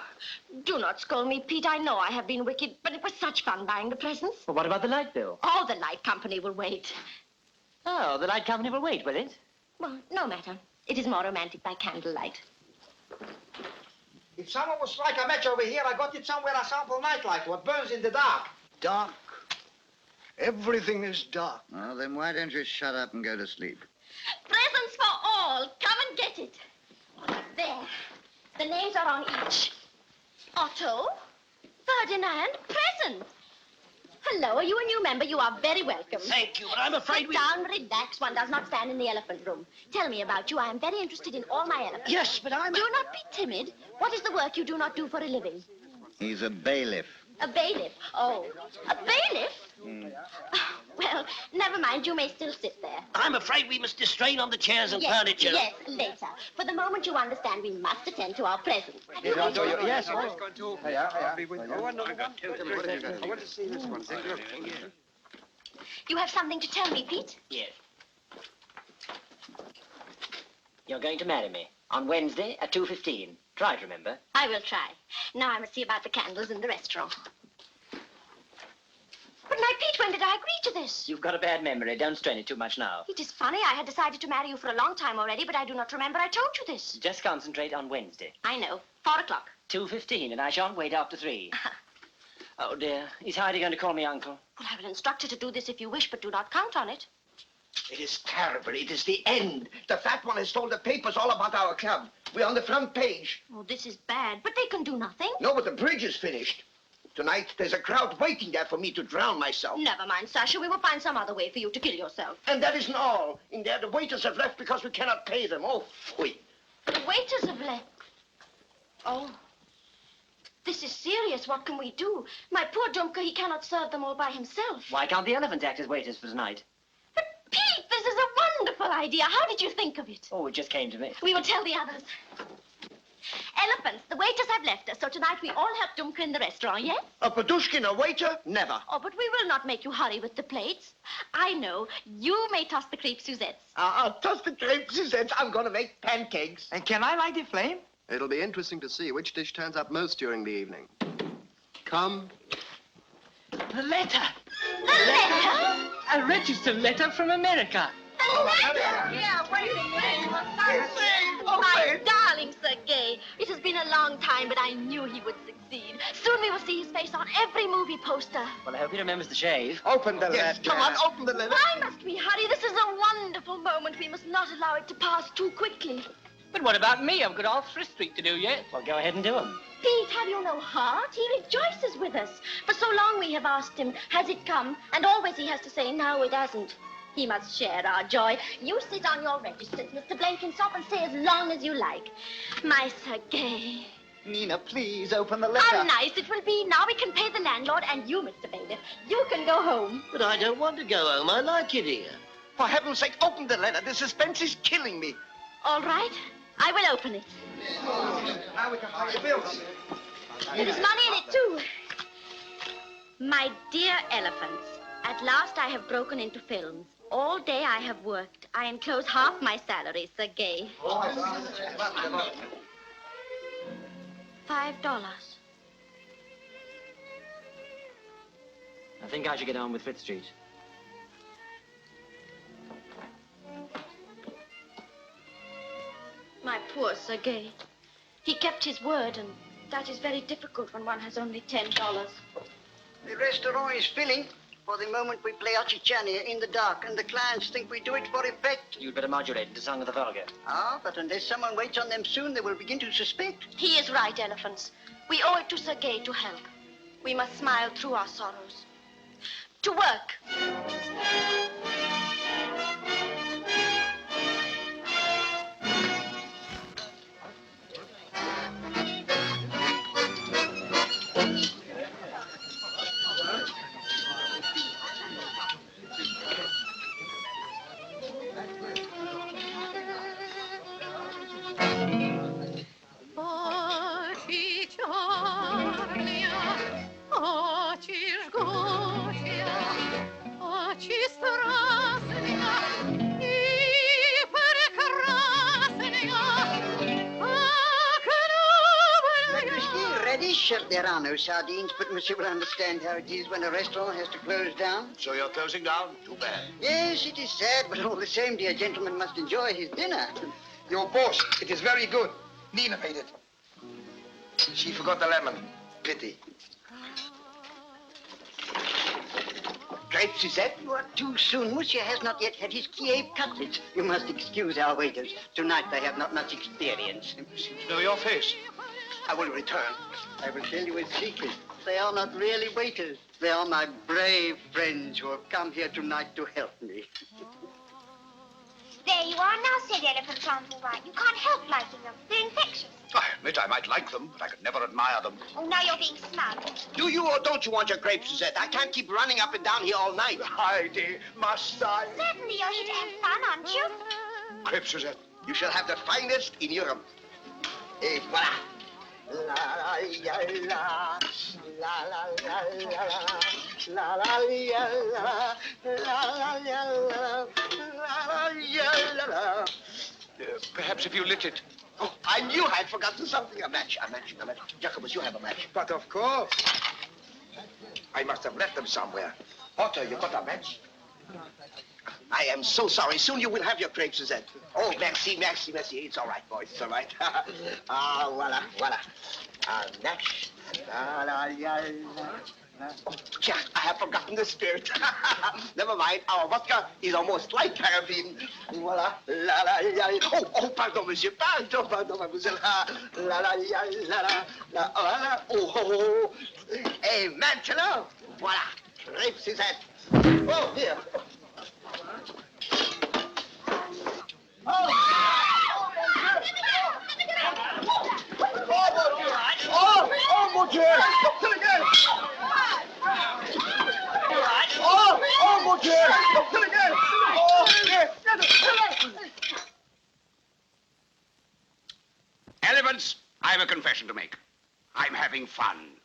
Do not scold me, Pete. I know I have been wicked, but it was such fun buying the presents. Well, what about the light bill? Oh, the light company will wait. Oh, the light company will wait, will it? Well, no matter. It is more romantic by candlelight. If someone would strike a match over here, I got it somewhere a sample nightlight, what burns in the dark. Dark. Everything is dark. Well, then why don't you shut up and go to sleep? Presents for all. Come and get it. There. The names are on each. Otto, Ferdinand, present. Hello, are you a new member? You are very welcome. Thank you, but I'm afraid Sit down, relax. One does not stand in the elephant room. Tell me about you. I am very interested in all my elephants. Yes, but I'm... Do not be timid. What is the work you do not do for a living? He's a bailiff. A bailiff. Oh, a bailiff? Well, never mind. You may still sit there. I'm afraid we must distrain on the chairs and furniture. Yes, later. For the moment, you understand we must attend to our presents. Yes, I want to see this one. You have something to tell me, Pete? Yes. You're going to marry me. On Wednesday at 2:15. Try to remember. I will try. Now I must see about the candles in the restaurant. But my Pete, when did I agree to this? You've got a bad memory. Don't strain it too much now. It is funny. I had decided to marry you for a long time already, but I do not remember I told you this. Just concentrate on Wednesday. I know. 4 o'clock. 2:15, and I shan't wait after 3. Oh, dear. Is Heidi going to call me uncle? Well, I will instruct her to do this if you wish, but do not count on it. It is terrible. It is the end. The fat one has told the papers all about our club. We're on the front page. Oh, this is bad, but they can do nothing. No, but the bridge is finished. Tonight, there's a crowd waiting there for me to drown myself. Never mind, Sasha. We will find some other way for you to kill yourself. And that isn't all. In there, the waiters have left because we cannot pay them. Oh, pfui. The waiters have left. Oh. This is serious. What can we do? My poor Dumka, he cannot serve them all by himself. Why can't the elephants act as waiters for tonight? But, Pete, this is a wonderful idea. How did you think of it? Oh, it just came to me. We will tell the others. Elephants, the waiters have left us, so tonight we all have Dumka in the restaurant, yes? A Padushkin, a waiter? Never. Oh, but we will not make you hurry with the plates. I know. You may toss the crepe Suzettes. I'll toss the crepe Suzette. I'm going to make pancakes. And can I light a flame? It'll be interesting to see which dish turns up most during the evening. Come. The letter. The letter? A registered letter from America. The letter? Yeah, wait a minute. My darling Sergei, it has been a long time, but I knew he would succeed. Soon we will see his face on every movie poster. Well, I hope he remembers the shave. Open the letter. Come on, open the letter. Why must we hurry? This is a wonderful moment. We must not allow it to pass too quickly. But what about me? I've got all Frith Street to do yet. Well, go ahead and do him. Pete, have you no heart? He rejoices with us. For so long we have asked him, has it come? And always he has to say, no, it hasn't. He must share our joy. You sit on your registers, Mr. Blenkinsop, and stay as long as you like. My Sergei. Nina, please open the letter. How nice it will be. Now we can pay the landlord, and you, Mr. Bailiff, you can go home. But I don't want to go home. I like it here. For heaven's sake, open the letter. The suspense is killing me. All right. I will open it. Now we can pay the bills. There's money in it, too. My dear elephants, at last I have broken into films. All day I have worked. I enclose half my salary, Sergei. $5. I think I should get on with Frith Street. My poor Sergei. He kept his word, and that is very difficult when one has only $10. The restaurant is filling. For the moment we play Ochichania in the dark, and the clients think we do it for effect. You'd better modulate into Song of the Vulgar. Ah, but unless someone waits on them soon, they will begin to suspect. He is right, elephants. We owe it to Sergei to help. We must smile through our sorrows. To work. There are no sardines, but monsieur will understand how it is when a restaurant has to close down. So you're closing down? Too bad. Yes, it is sad, but all the same, dear gentleman must enjoy his dinner. Your boss, it is very good. Nina made it. She forgot the lemon. Pity. Grape Suzette, you are too soon. Monsieur has not yet had his Kiev cutlets. You must excuse our waiters. Tonight they have not much experience. Seems to know your face. I will return. I will tell you a secret. They are not really waiters. They are my brave friends who have come here tonight to help me. There you are now, said elephants on the right. You can't help liking them. They're infectious. I admit I might like them, but I could never admire them. Oh, now you're being smug. Do you or don't you want your grape Suzette? I can't keep running up and down here all night. Heidi, must I? Certainly you're here to have fun, aren't you? Crepe Suzette. You shall have the finest in Europe. Et voila. La la ya la, la la la la, la la ya la, la la ya la, la la ya la. Perhaps if you lit it. Oh, I knew I'd forgotten something. A match. Jacobus, you have a match. But of course. I must have left them somewhere. Potter, you got a match? I am so sorry. Soon you will have your crepe, Suzette. Oh, merci. It's all right, boys. It's all right. Voila. A match. La, la, la, la. Oh, yeah, I have forgotten the spirit. Never mind. Our vodka is almost like paraffin. Voila. La, la, la. Oh, pardon, monsieur. Pardon, mademoiselle. La, la, la. Oh. Hey, maintenant. Voila. Crepe, Suzette. Oh, here. Oh, mon Dieu! Till again! Oh, mon Dieu! Till again! Oh, yeah. Elephants, I have a confession to make. I'm having fun.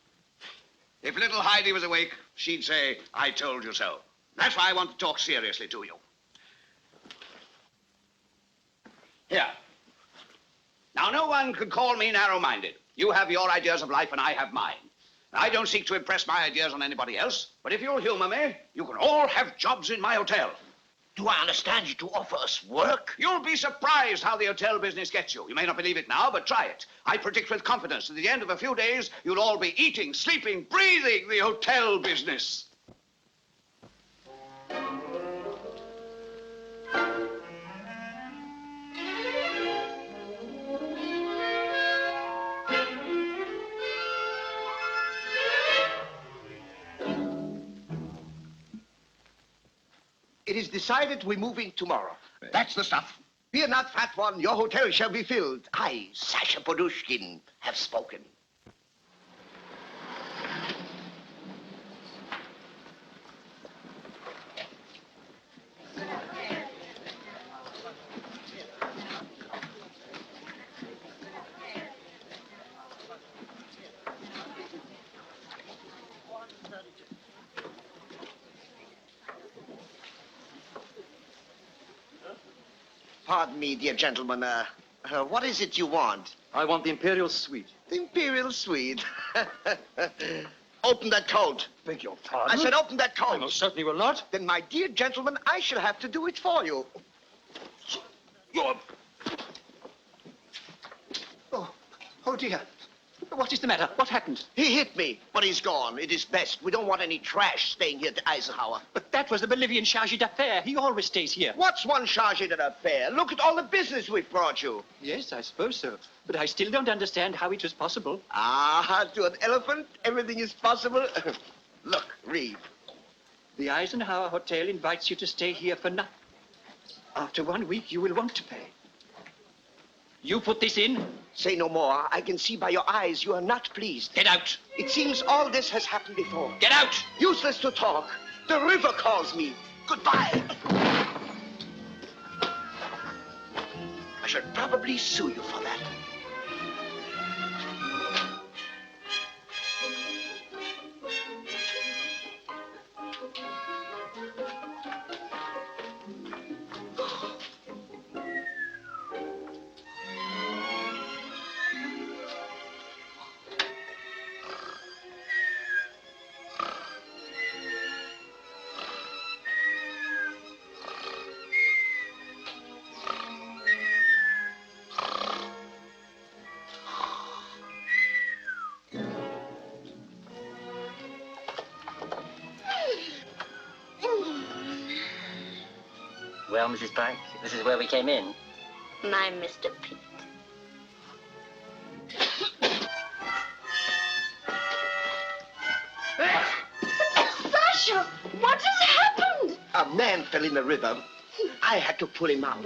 If little Heidi was awake, she'd say, I told you so. That's why I want to talk seriously to you. Here. Now, no one could call me narrow-minded. You have your ideas of life and I have mine. I don't seek to impress my ideas on anybody else, but if you'll humor me, you can all have jobs in my hotel. Do I understand you to offer us work? You'll be surprised how the hotel business gets you. You may not believe it now, but try it. I predict with confidence that at the end of a few days, you'll all be eating, sleeping, breathing the hotel business. It is decided we're moving tomorrow. That's the stuff. Fear not, fat one. Your hotel shall be filled. I, Sasha Podushkin, have spoken. Pardon me, dear gentlemen. What is it you want? I want the Imperial Suite. The Imperial Suite. Open that coat. Beg your pardon? I said open that coat. I most certainly will not. Then, my dear gentleman, I shall have to do it for you. You're... Oh, dear. What is the matter? What happened? He hit me, but he's gone. It is best. We don't want any trash staying here at the Eisenhower. But that was the Bolivian charge d'affaires. He always stays here. What's one charge d'affaires? Look at all the business we've brought you. Yes, I suppose so. But I still don't understand how it was possible. Ah, to an elephant, everything is possible. Look, read. The Eisenhower Hotel invites you to stay here for nothing. After 1 week, you will want to pay. You put this in? Say no more. I can see by your eyes you are not pleased. Get out. It seems all this has happened before. Get out. Useless to talk. The river calls me. Goodbye. I should probably sue you for that. Well, Mrs. Pike, this is where we came in. My Mr. Pete. Sasha, what has happened? A man fell in the river. I had to pull him out.